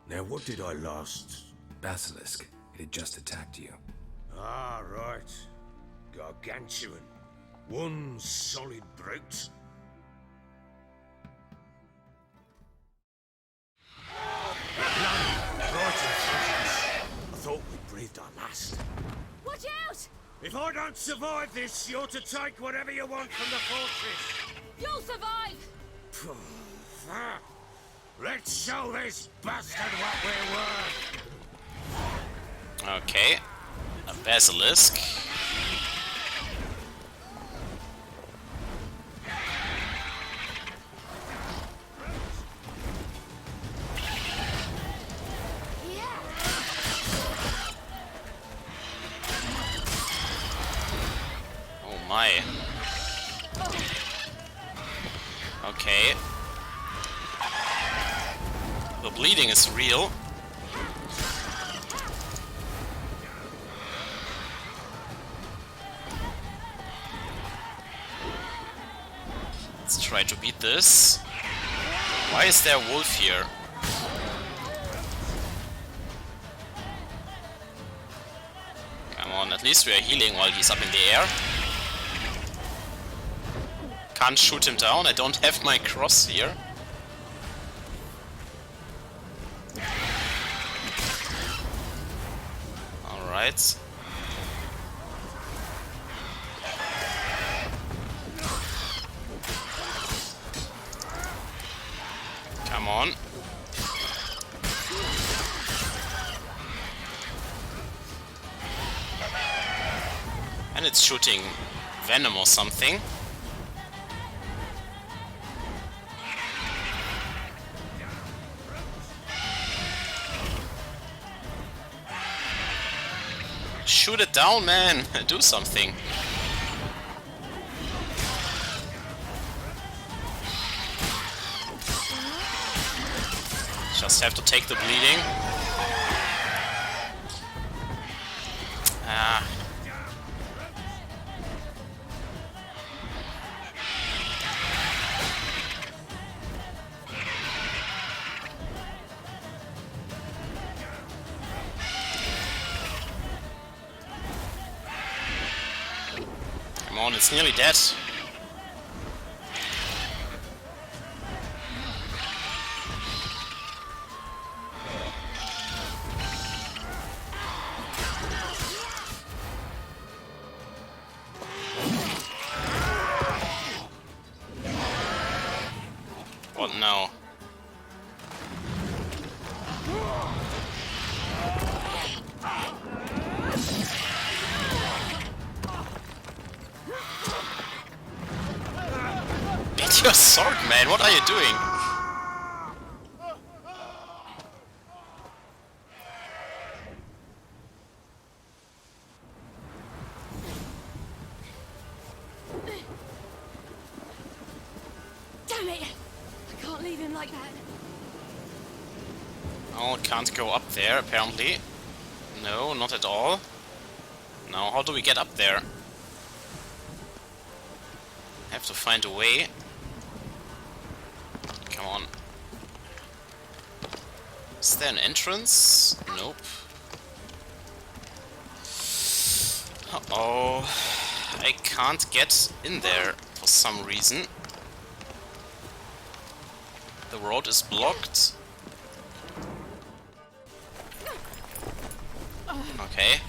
Now what did I last... Basilisk. It had just attacked you. Ah, right. Gargantuan. One solid brute. I thought we breathed our last. Watch out! If I don't survive this, you're to take whatever you want from the fortress. You'll survive! Let's show this bastard what we're worth. Okay. A basilisk. Oh my. Okay. The bleeding is real. Let's try to beat this. Why is there a wolf here? Come on, at least we are healing while he's up in the air. Can't shoot him down, I don't have my cross here. Alright. Come on. And it's shooting venom or something. Shoot it down, man! Do something. Just have to take the bleeding. Ah. Come on, it's nearly dead. What now? Get your sword, man! What are you doing? Damn it! I can't leave him like that. Oh, can't go up there, apparently. No, not at all. Now, how do we get up there? Have to find a way. Come on. Is there an entrance? Nope. Uh-oh. I can't get in there for some reason. The road is blocked. Okay.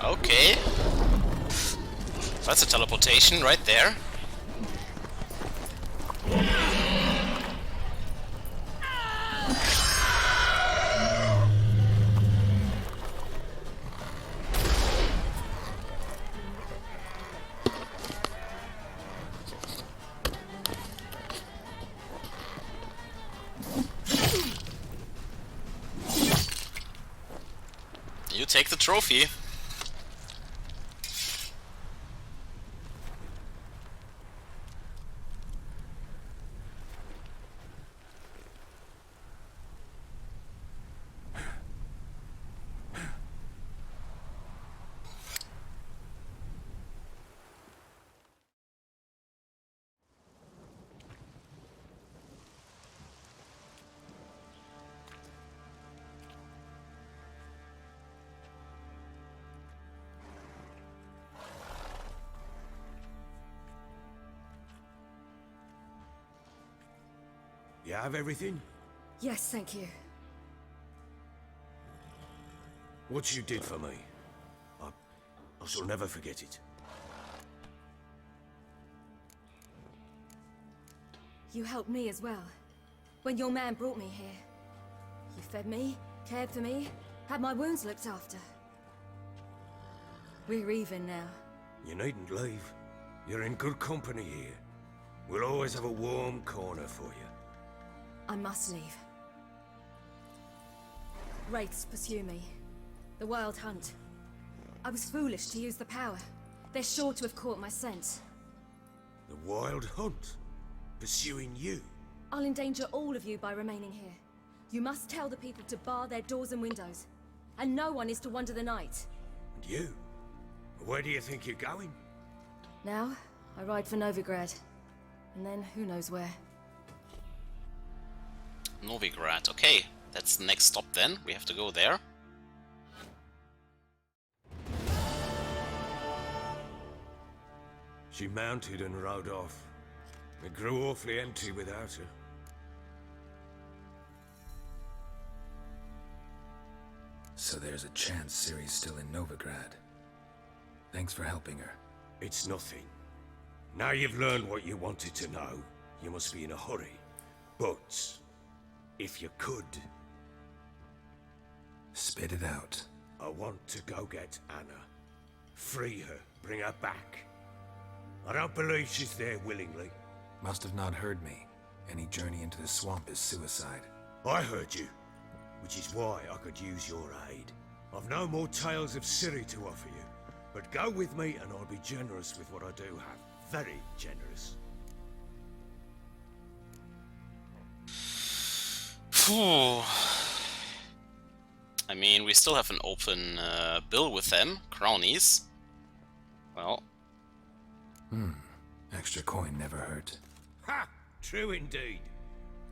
Okay. That's a teleportation right there. You take the trophy. You have everything? Yes, thank you. What you did for me, I shall never forget it. You helped me as well. When your man brought me here. You fed me, cared for me, had my wounds looked after. We're even now. You needn't leave. You're in good company here. We'll always have a warm corner for you. I must leave. Wraiths pursue me. The Wild Hunt. I was foolish to use the power. They're sure to have caught my scent. The Wild Hunt? Pursuing you? I'll endanger all of you by remaining here. You must tell the people to bar their doors and windows. And no one is to wander the night. And you? Where do you think you're going? Now, I ride for Novigrad. And then, who knows where. Novigrad, okay. That's the next stop then. We have to go there. She mounted and rode off. It grew awfully empty without her. So there's a chance Ciri's still in Novigrad. Thanks for helping her. It's nothing. Now you've learned what you wanted to know, you must be in a hurry. But if you could... Spit it out. I want to go get Anna. Free her, bring her back. I don't believe she's there willingly. Must have not heard me. Any journey into the swamp is suicide. I heard you, which is why I could use your aid. I've no more tales of Ciri to offer you, but go with me and I'll be generous with what I do have. Very generous. Phew. I mean, we still have an open bill with them, crownies. Well. Extra coin never hurt. Ha! True indeed.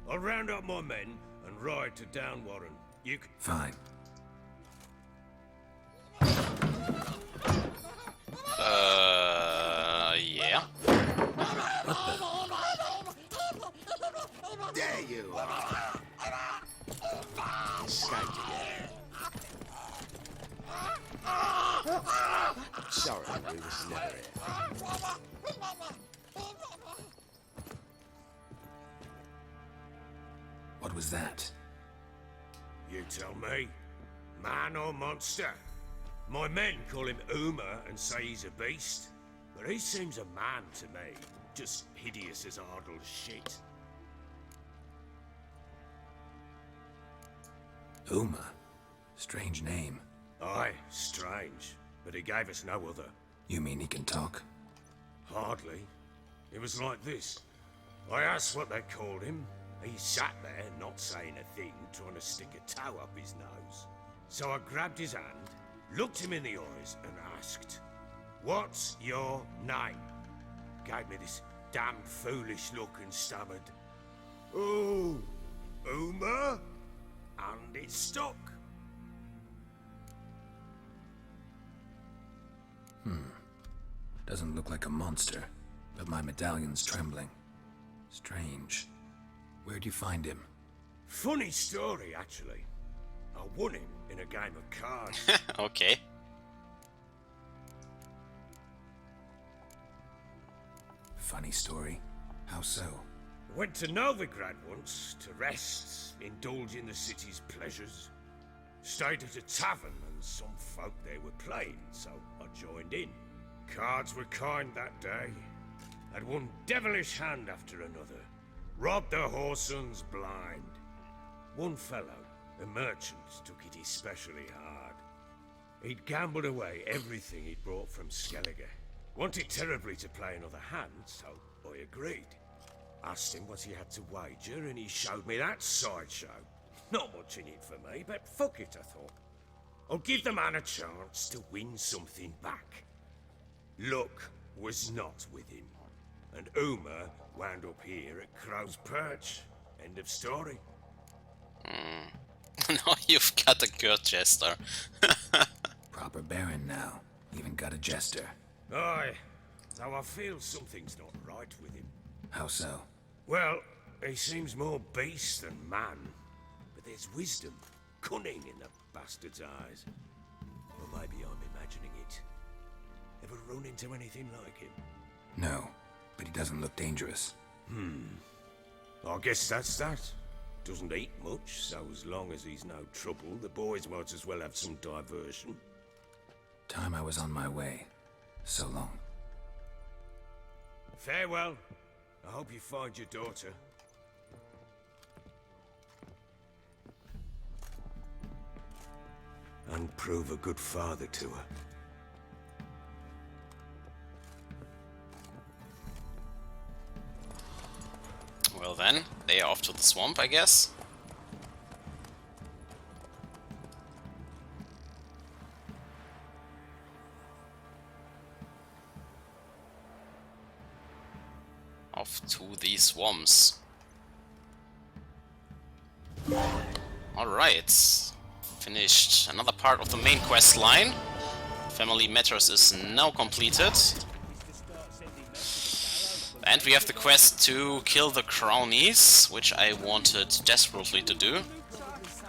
I'll round up my men and ride to Downwarren. You can... Fine. Yeah. There you are. Escaped again. Sorry, we was never here. What was that? You tell me. Man or monster? My men call him Uma and say he's a beast. But he seems a man to me. Just hideous as Ardle's shit. Uma? Strange name. Aye, strange. But he gave us no other. You mean he can talk? Hardly. It was like this. I asked what they called him, He sat there, not saying a thing, trying to stick a toe up his nose. So I grabbed his hand, looked him in the eyes, and asked, "What's your name?" Gave me this damn foolish look and stammered, "Oh, Uma?" And it stuck. Doesn't look like a monster, but my medallion's trembling. Strange. Where'd you find him? Funny story, actually. I won him in a game of cards. Okay. Funny story. How so? Went to Novigrad once to rest, indulge in the city's pleasures. Stayed at a tavern and some folk there were playing, so I joined in. Cards were kind that day. Had one devilish hand after another. Robbed the whoresons blind. One fellow, a merchant, took it especially hard. He'd gambled away everything he'd brought from Skellige. Wanted terribly to play another hand, so I agreed. Asked him what he had to wager, and he showed me that sideshow. Not much in it for me, but fuck it, I thought. I'll give the man a chance to win something back. Luck was not with him, and Uma wound up here at Crow's Perch. End of story. Now you've got a good jester. Proper baron now. Even got a jester. Aye, though I feel something's not right with him. How so? Well, he seems more beast than man, but there's wisdom, cunning in the bastard's eyes. Or maybe I'm imagining it. Ever run into anything like him? No, but he doesn't look dangerous. I guess that's that. Doesn't eat much, so as long as he's no trouble, the boys might as well have some diversion. Time I was on my way. So long. Farewell. I hope you find your daughter. And prove a good father to her. Well then, they are off to the swamp, I guess. Off to the swamps. Alright. Finished another part of the main quest line. Family Matters is now completed. And we have the quest to kill the crownies, which I wanted desperately to do.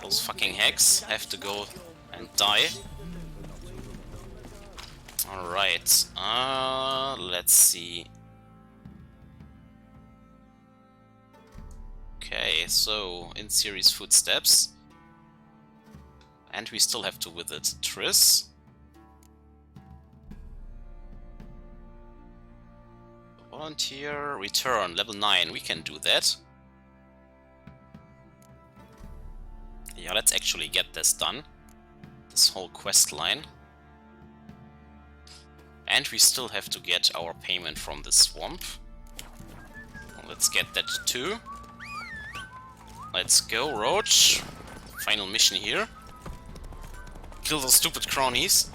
Those fucking hacks have to go and die. Alright, let's see. Okay, so in-series footsteps. And we still have to visit Triss. Volunteer, return, level 9, we can do that. Yeah, let's actually get this done. This whole quest line. And we still have to get our payment from the swamp. Let's get that too. Let's go, Roach. Final mission here. Kill those stupid cronies.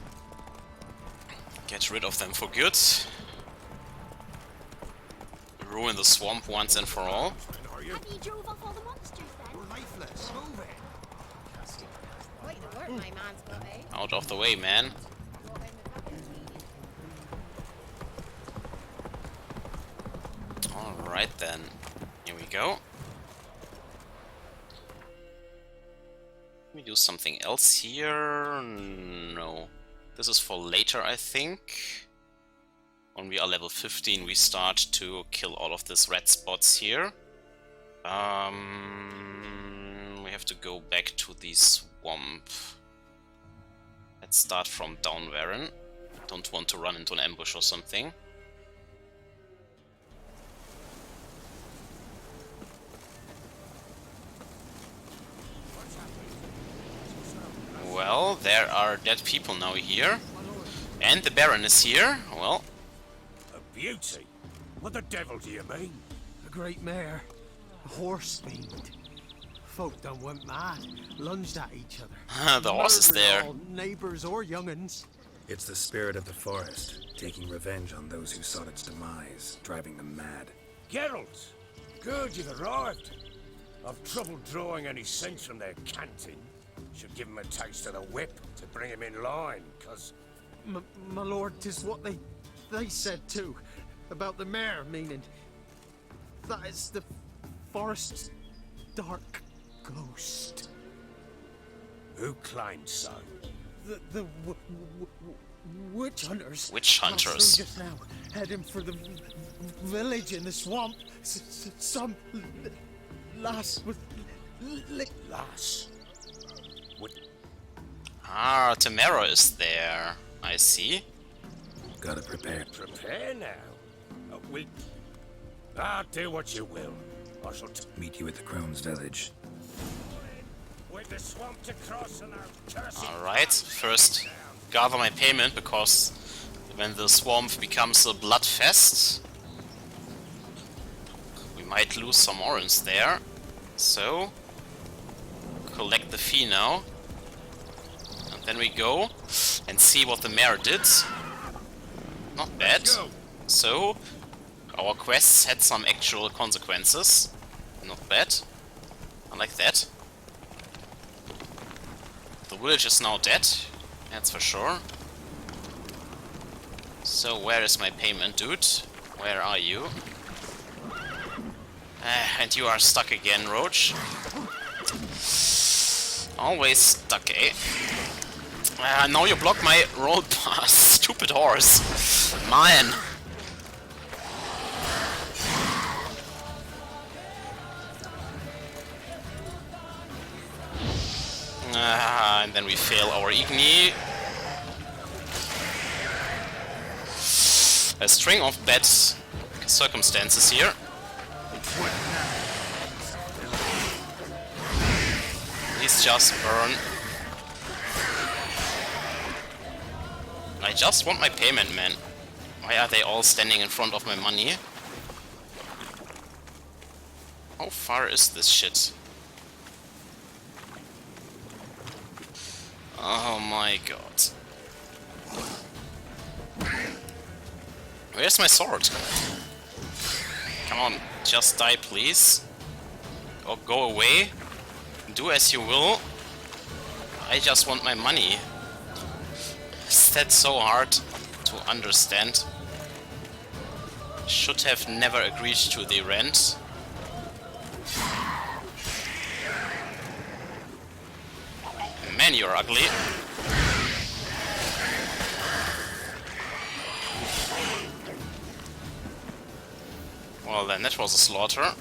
Get rid of them for good. Ruin the swamp once and for all. Have you drove off all the monsters then? We're lifeless. Move it. Quite the work my man's got, eh? Out of the way, man. Alright then. Here we go. Can we do something else here? No. This is for later, I think. When we are level 15, we start to kill all of these red spots here. We have to go back to the swamp. Let's start from Downwarren. Don't want to run into an ambush or something. Well, there are dead people now here. And the Baron is here. Well, A beauty? What the devil do you mean? A great mare. A horse fiend. Folk done went mad, lunged at each other. The horse is there. All neighbors or young'uns. It's the spirit of the forest, taking revenge on those who sought its demise, driving them mad. Geralt! Good you've arrived. I've trouble drawing any sense from their canting. Should give him a taste of the whip to bring him in line, cause... My lord, 'tis what they said too. About the mare, meaning... that is the forest's dark ghost. Who claimed so? The witch hunters. Witch hunters. Just now, heading for the village in the swamp. Some lass with lass. What? Ah, Tamara is there. I see. Gotta prepare. Prepare now. Do what you will. I shall meet you at the Crone's village. with the swamp to cross and our cursed... Alright, first gather my payment, because when the swamp becomes a bloodfest, we might lose some orange there. So, collect the fee now. And then we go and see what the mayor did. Not bad. So, our quests had some actual consequences. Not bad. I like that. The village is now dead, that's for sure. So where is my payment, dude? Where are you? And you are stuck again, Roach. Always stuck, eh? Now you block my road pass, stupid horse. Man. And then we fail our Igni. A string of bad circumstances here. Please just burn. I just want my payment, man. Why are they all standing in front of my money? How far is this shit? Oh my god. Where's my sword? Come on, just die please. Or go away. Do as you will. I just want my money. Is that so hard to understand? Should have never agreed to the rent. Man, you're ugly. Well then, that was a slaughter.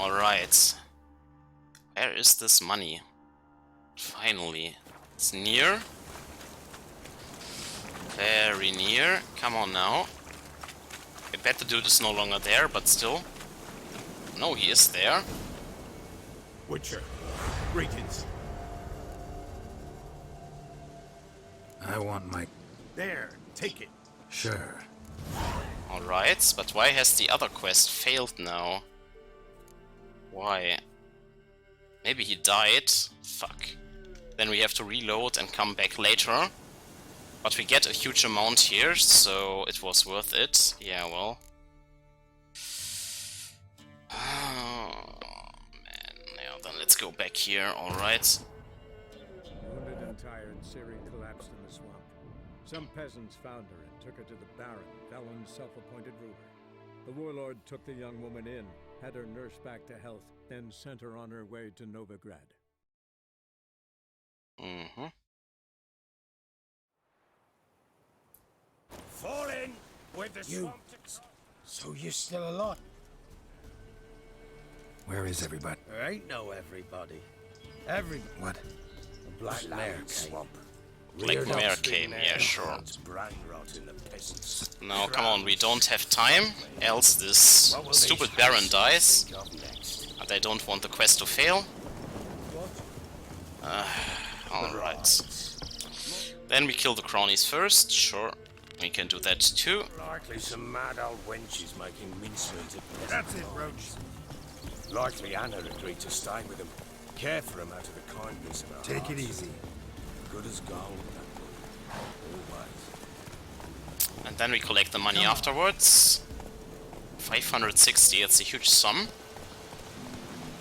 Alright. Where is this money? Finally. It's near. Very near. Come on now. I bet the dude is no longer there, but still. No, he is there. Witcher, greetings. I want my... There, take it. Sure. Alright, but why has the other quest failed now? Why? Maybe he died? Fuck. Then we have to reload and come back later. But we get a huge amount here, so it was worth it. Yeah, well. Oh, man. Yeah, then let's go back here, alright. Wounded and tired, Ciri collapsed in the swamp. Some peasants found her and took her to the Baron, Velen's self-appointed ruler. The warlord took the young woman in, had her nursed back to health, then sent her on her way to Novigrad. Mm-hmm. Fall in with the swamp. So you're still alive? Where is everybody? There ain't no everybody. What? The Black Mare swamp. Black Mare came, yeah, sure. Brand rot in the peasants. Now, come on, we don't have time, else this stupid Baron dies. And I don't want the quest to fail. Alright. Then we kill the cronies first, sure. We can do that too. Likely some mad old wenches making mincemeat of That's it, Roach. Likely Anna agreed to stay with them. Care for them out of the kindness of her Take heart. it easy. Good as gold, that woman. Always. And then we collect the money afterwards. 560, that's a huge sum.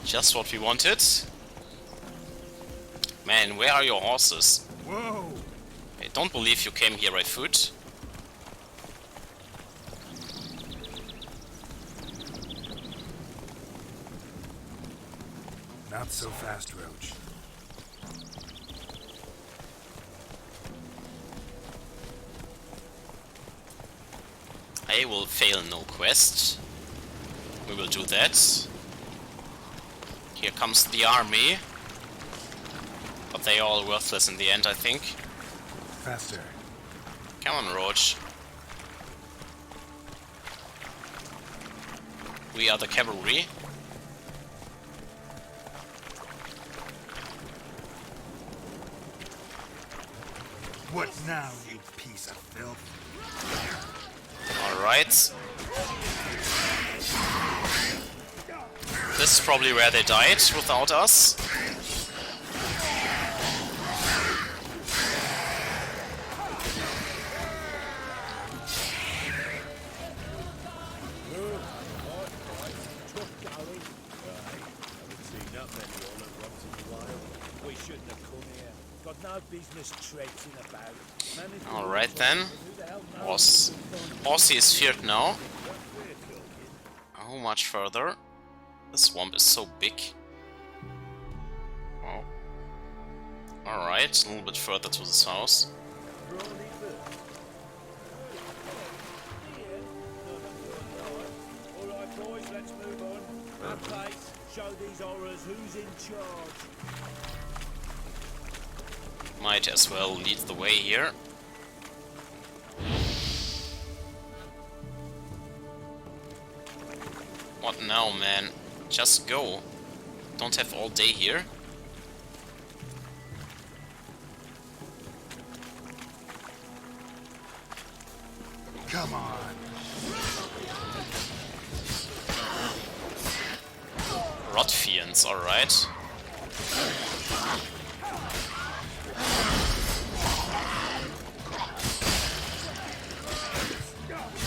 Just what we wanted. Man, where are your horses? Whoa! I don't believe you came here by foot. Not so fast, Roach. I will fail no quest. We will do that. Here comes the army. But they are all worthless in the end, I think. Faster. Come on, Roach. We are the cavalry. What now, you piece of filth? Alright. This is probably where they died without us. Alright then. Aussie is feared now. How much further? The swamp is so big. Oh. Alright, a little bit further to the south. Alright boys, let's move on. Okay, show these horrors who's in charge. Might as well lead the way here. What now, man? Just go. Don't have all day here. Come on. Rotfiends, alright.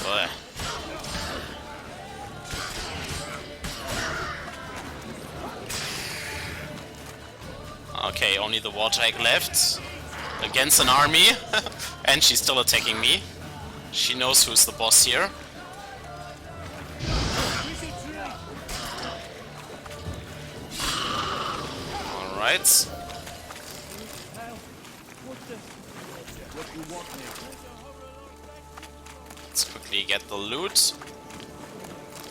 Ugh. Okay, only the water egg left against an army, and she's still attacking me. She knows who's the boss here. Alright. Let's quickly get the loot.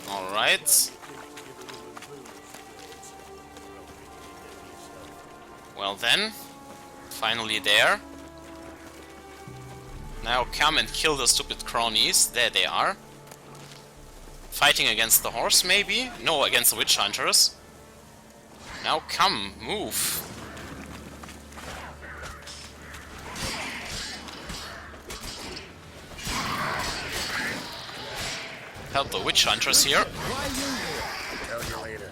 Alright. Well then, finally there. Now come and kill the stupid cronies. There they are. Fighting against the horse, maybe? No, against the witch hunters. Now come, move. Help the witch hunters here. Tell you later.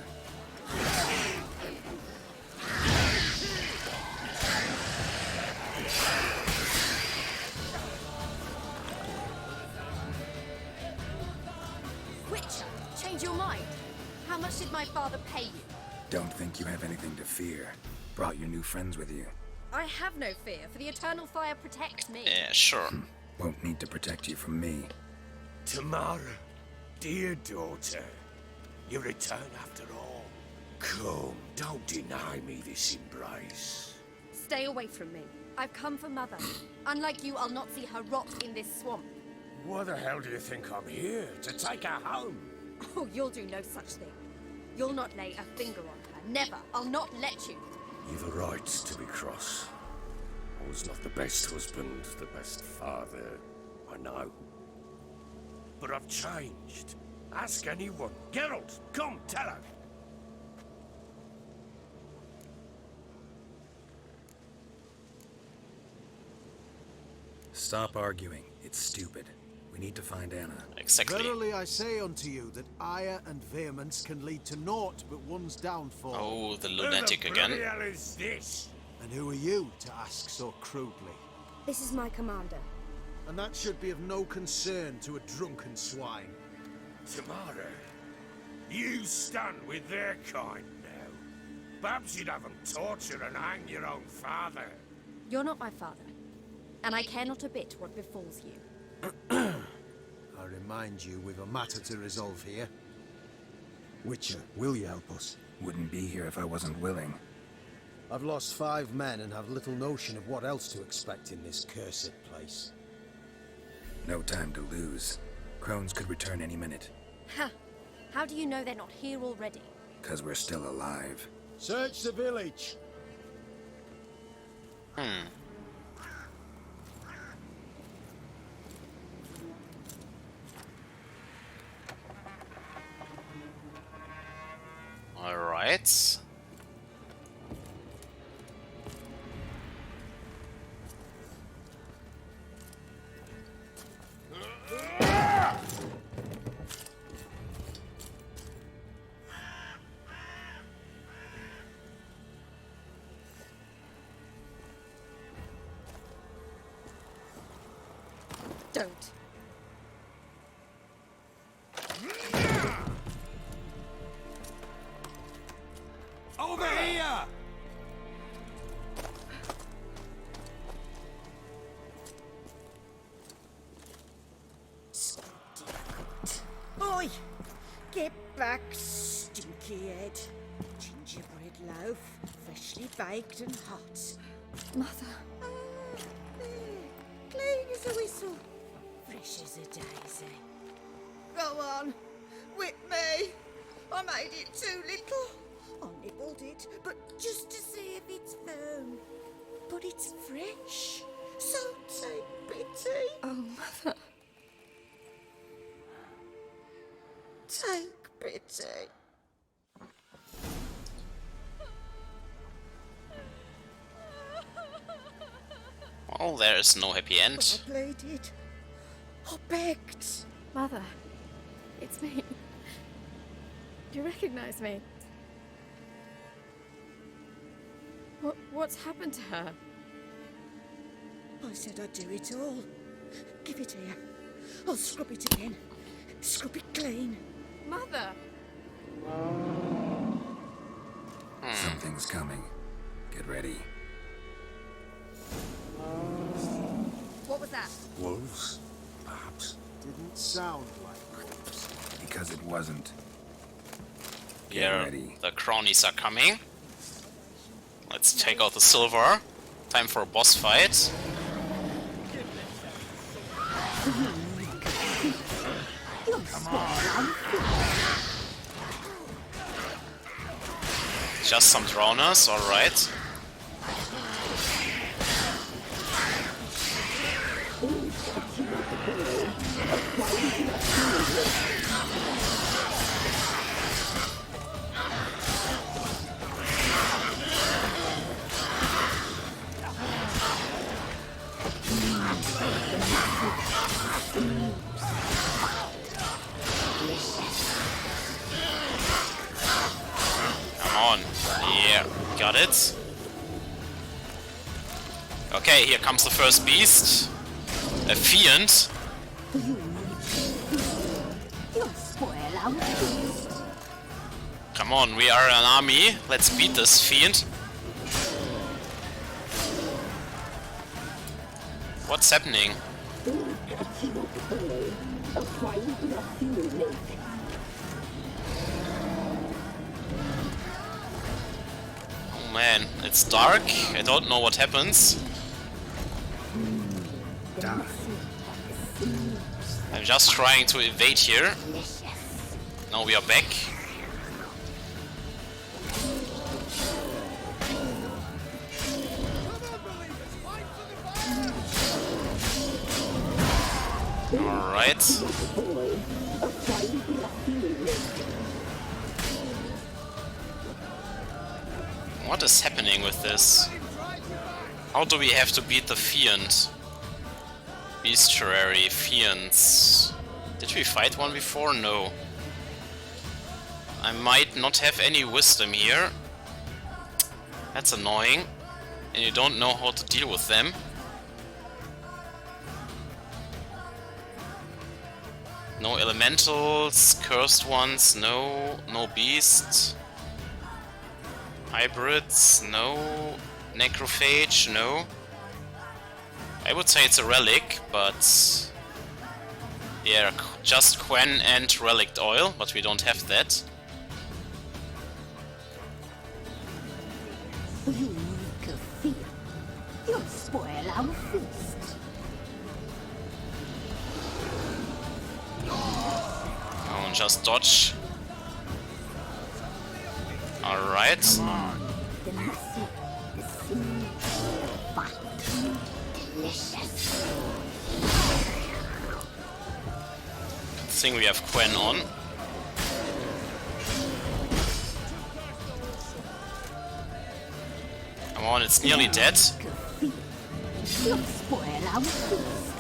Witcher, change your mind. How much did my father pay you? Don't think you have anything to fear. Brought your new friends with you. I have no fear, for the eternal fire protects me. Yeah, sure. Won't need to protect you from me. Tamara, dear daughter, you return after all. Come, don't deny me this embrace. Stay away from me. I've come for Mother. Unlike you, I'll not see her rot in this swamp. Why the hell do you think I'm here? To take her home? Oh, you'll do no such thing. You'll not lay a finger on her. Never. I'll not let you. You've a right to be cross. I was not the best husband, the best father, I know. But I've changed. Ask anyone. Geralt, come, tell her. Stop arguing. It's stupid. We need to find Anna. Exactly. Verily I say unto you that ire and vehemence can lead to naught but one's downfall. Oh, the lunatic again. Who the hell is this? And who are you to ask so crudely? This is my commander. And that should be of no concern to a drunken swine. Tamara, you stand with their kind now. Perhaps you'd have them torture and hang your own father. You're not my father, and I care not a bit what befalls you. I remind you, we've a matter to resolve here. Witcher, will you help us? Wouldn't be here if I wasn't willing. I've lost 5 men and have little notion of what else to expect in this cursed place. No time to lose. Crones could return any minute. Ha! How do you know they're not here already? 'Cause we're still alive. Search the village! Alright. Don't. Over here! Oi! Get back, stinky head. Gingerbread loaf, freshly baked and hot. Mother. There. Clean as a whistle. Fresh as a daisy. Go on. Whip me. I made it too little. I nibbled it, but just to see if it's firm. But it's fresh. So take pity. Oh, Mother. Take pity. Well, there is no happy end. I pleaded. I begged. Mother. It's me. Do you recognize me? What's happened to her? I said I'd do it all. Give it here. I'll scrub it again. Scrub it clean. Mother! Something's coming. Get ready. What was that? Wolves, perhaps. Didn't sound like wolves. Because it wasn't. Yeah, ready. the cronies are coming. Let's take out the silver. Time for a boss fight. Just some drowners, alright. Come on. Yeah, got it. Okay, here comes the first beast. A fiend. Come on, we are an army. Let's beat this fiend. What's happening? Oh man, it's dark. I don't know what happens. I'm just trying to evade here. Now we are back. Alright. What is happening with this? How do we have to beat the fiend? Bestiary, Fiends. Did we fight one before? No. I might not have any wisdom here. That's annoying. And you don't know how to deal with them. No elementals, cursed ones, no. No beasts. Hybrids, no. Necrophage, no. I would say it's a relic, but yeah, just Quen and relic oil, but we don't have that. You weak of fear. You'll spoil our feast. Oh, and just dodge. Alright. The messy, the sin, the fat, delicious. I think we have Quen on. Come on, it's nearly dead. You'll spoil our feast.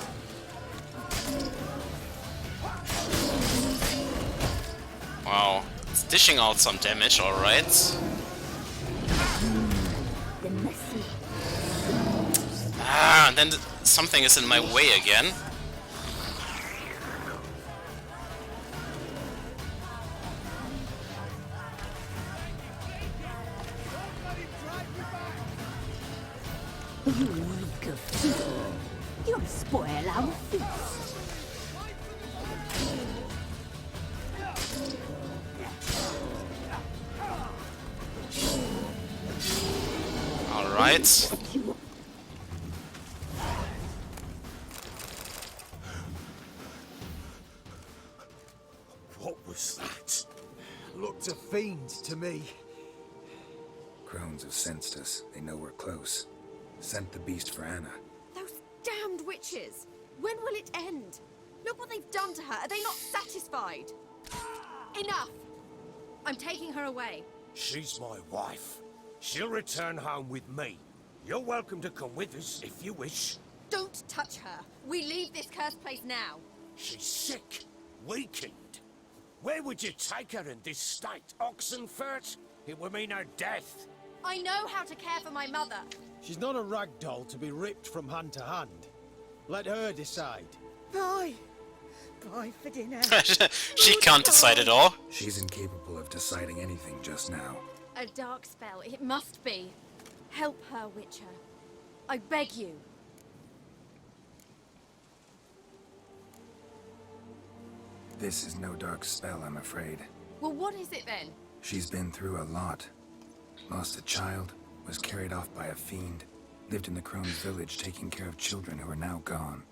Wow, it's dishing out some damage, alright. The messy. Ah, and then something is in my way again. You weak of fear. You'll spoil our feast. Alright. What was that? Looked a fiend to me. Crones have sensed us. They know we're close. Sent the beast for Anna. Those damned witches! When will it end? Look what they've done to her. Are they not satisfied? Enough! I'm taking her away. She's my wife. She'll return home with me. You're welcome to come with us if you wish. Don't touch her. We leave this cursed place now. She's sick, weakened. Where would you take her in this state? Oxenfurt? It would mean her death. I know how to care for my mother. She's not a rag doll to be ripped from hand to hand. Let her decide. Bye. Bye for dinner. She can't decide at all. She's incapable of deciding anything just now. A dark spell, it must be. Help her, Witcher. I beg you. This is no dark spell, I'm afraid. Well, what is it then? She's been through a lot. Lost a child, was carried off by a fiend, lived in the Crone's village taking care of children who are now gone.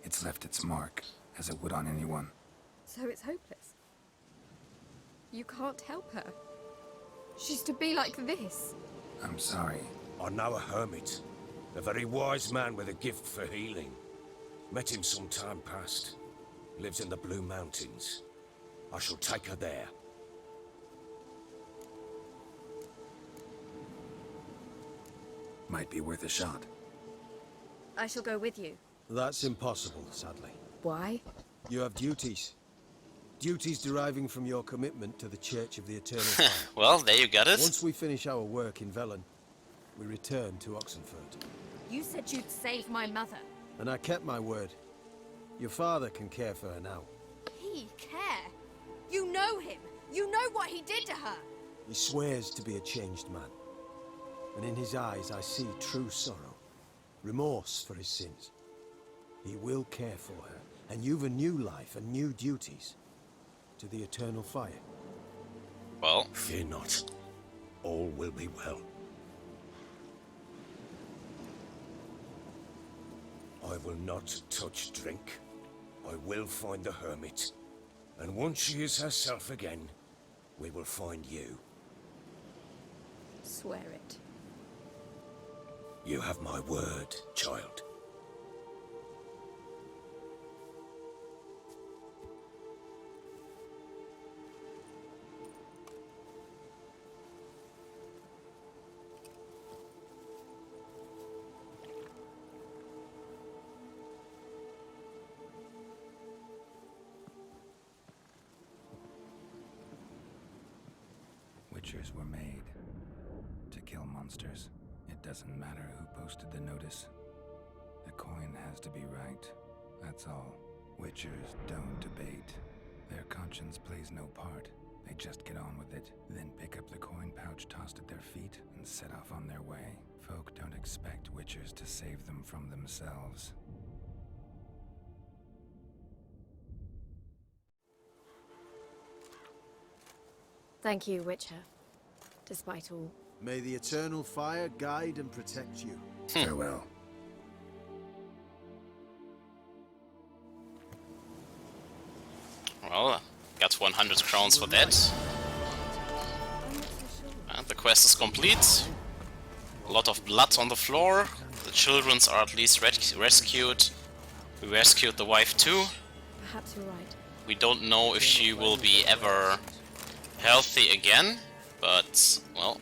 It's left its mark, as it would on anyone. So it's hopeless. You can't help her. She's to be like this. I'm sorry. I know a hermit. A very wise man with a gift for healing. Met him some time past. Lives in the Blue Mountains. I shall take her there. Might be worth a shot. I shall go with you. That's impossible, sadly. Why? You have duties. Duties deriving from your commitment to the Church of the Eternal Fire. Well, there you got it. Once we finish our work in Velen, we return to Oxenfurt. You said you'd save my mother. And I kept my word. Your father can care for her now. He care? You know him. You know what he did to her. He swears to be a changed man. And in his eyes I see true sorrow. Remorse for his sins. He will care for her. And you've a new life and new duties. To the Eternal Fire. Well, fear not. All will be well. I will not touch drink. I will find the hermit. And once she is herself again, we will find you. Swear it. You have my word, child. Witchers were made to kill monsters. It doesn't matter who posted the notice. The coin has to be right. That's all. Witchers don't debate. Their conscience plays no part. They just get on with it, then pick up the coin pouch tossed at their feet and set off on their way. Folk don't expect Witchers to save them from themselves. Thank you, Witcher. Despite all. May the eternal fire guide and protect you. Farewell. Well, got 100 crowns for that. And the quest is complete. A lot of blood on the floor. The children are at least rescued. We rescued the wife too. Perhaps you're right. We don't know if she will be ever healthy again, but, well,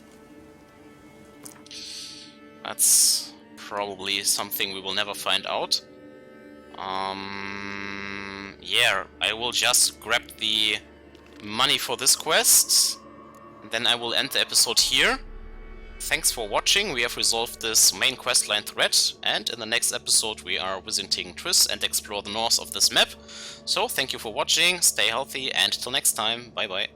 that's probably something we will never find out. Yeah, I will just grab the money for this quest, and then I will end the episode here. Thanks for watching. We have resolved this main questline thread, and in the next episode we are visiting Triss and explore the north of this map. So thank you for watching, stay healthy, and till next time, bye bye.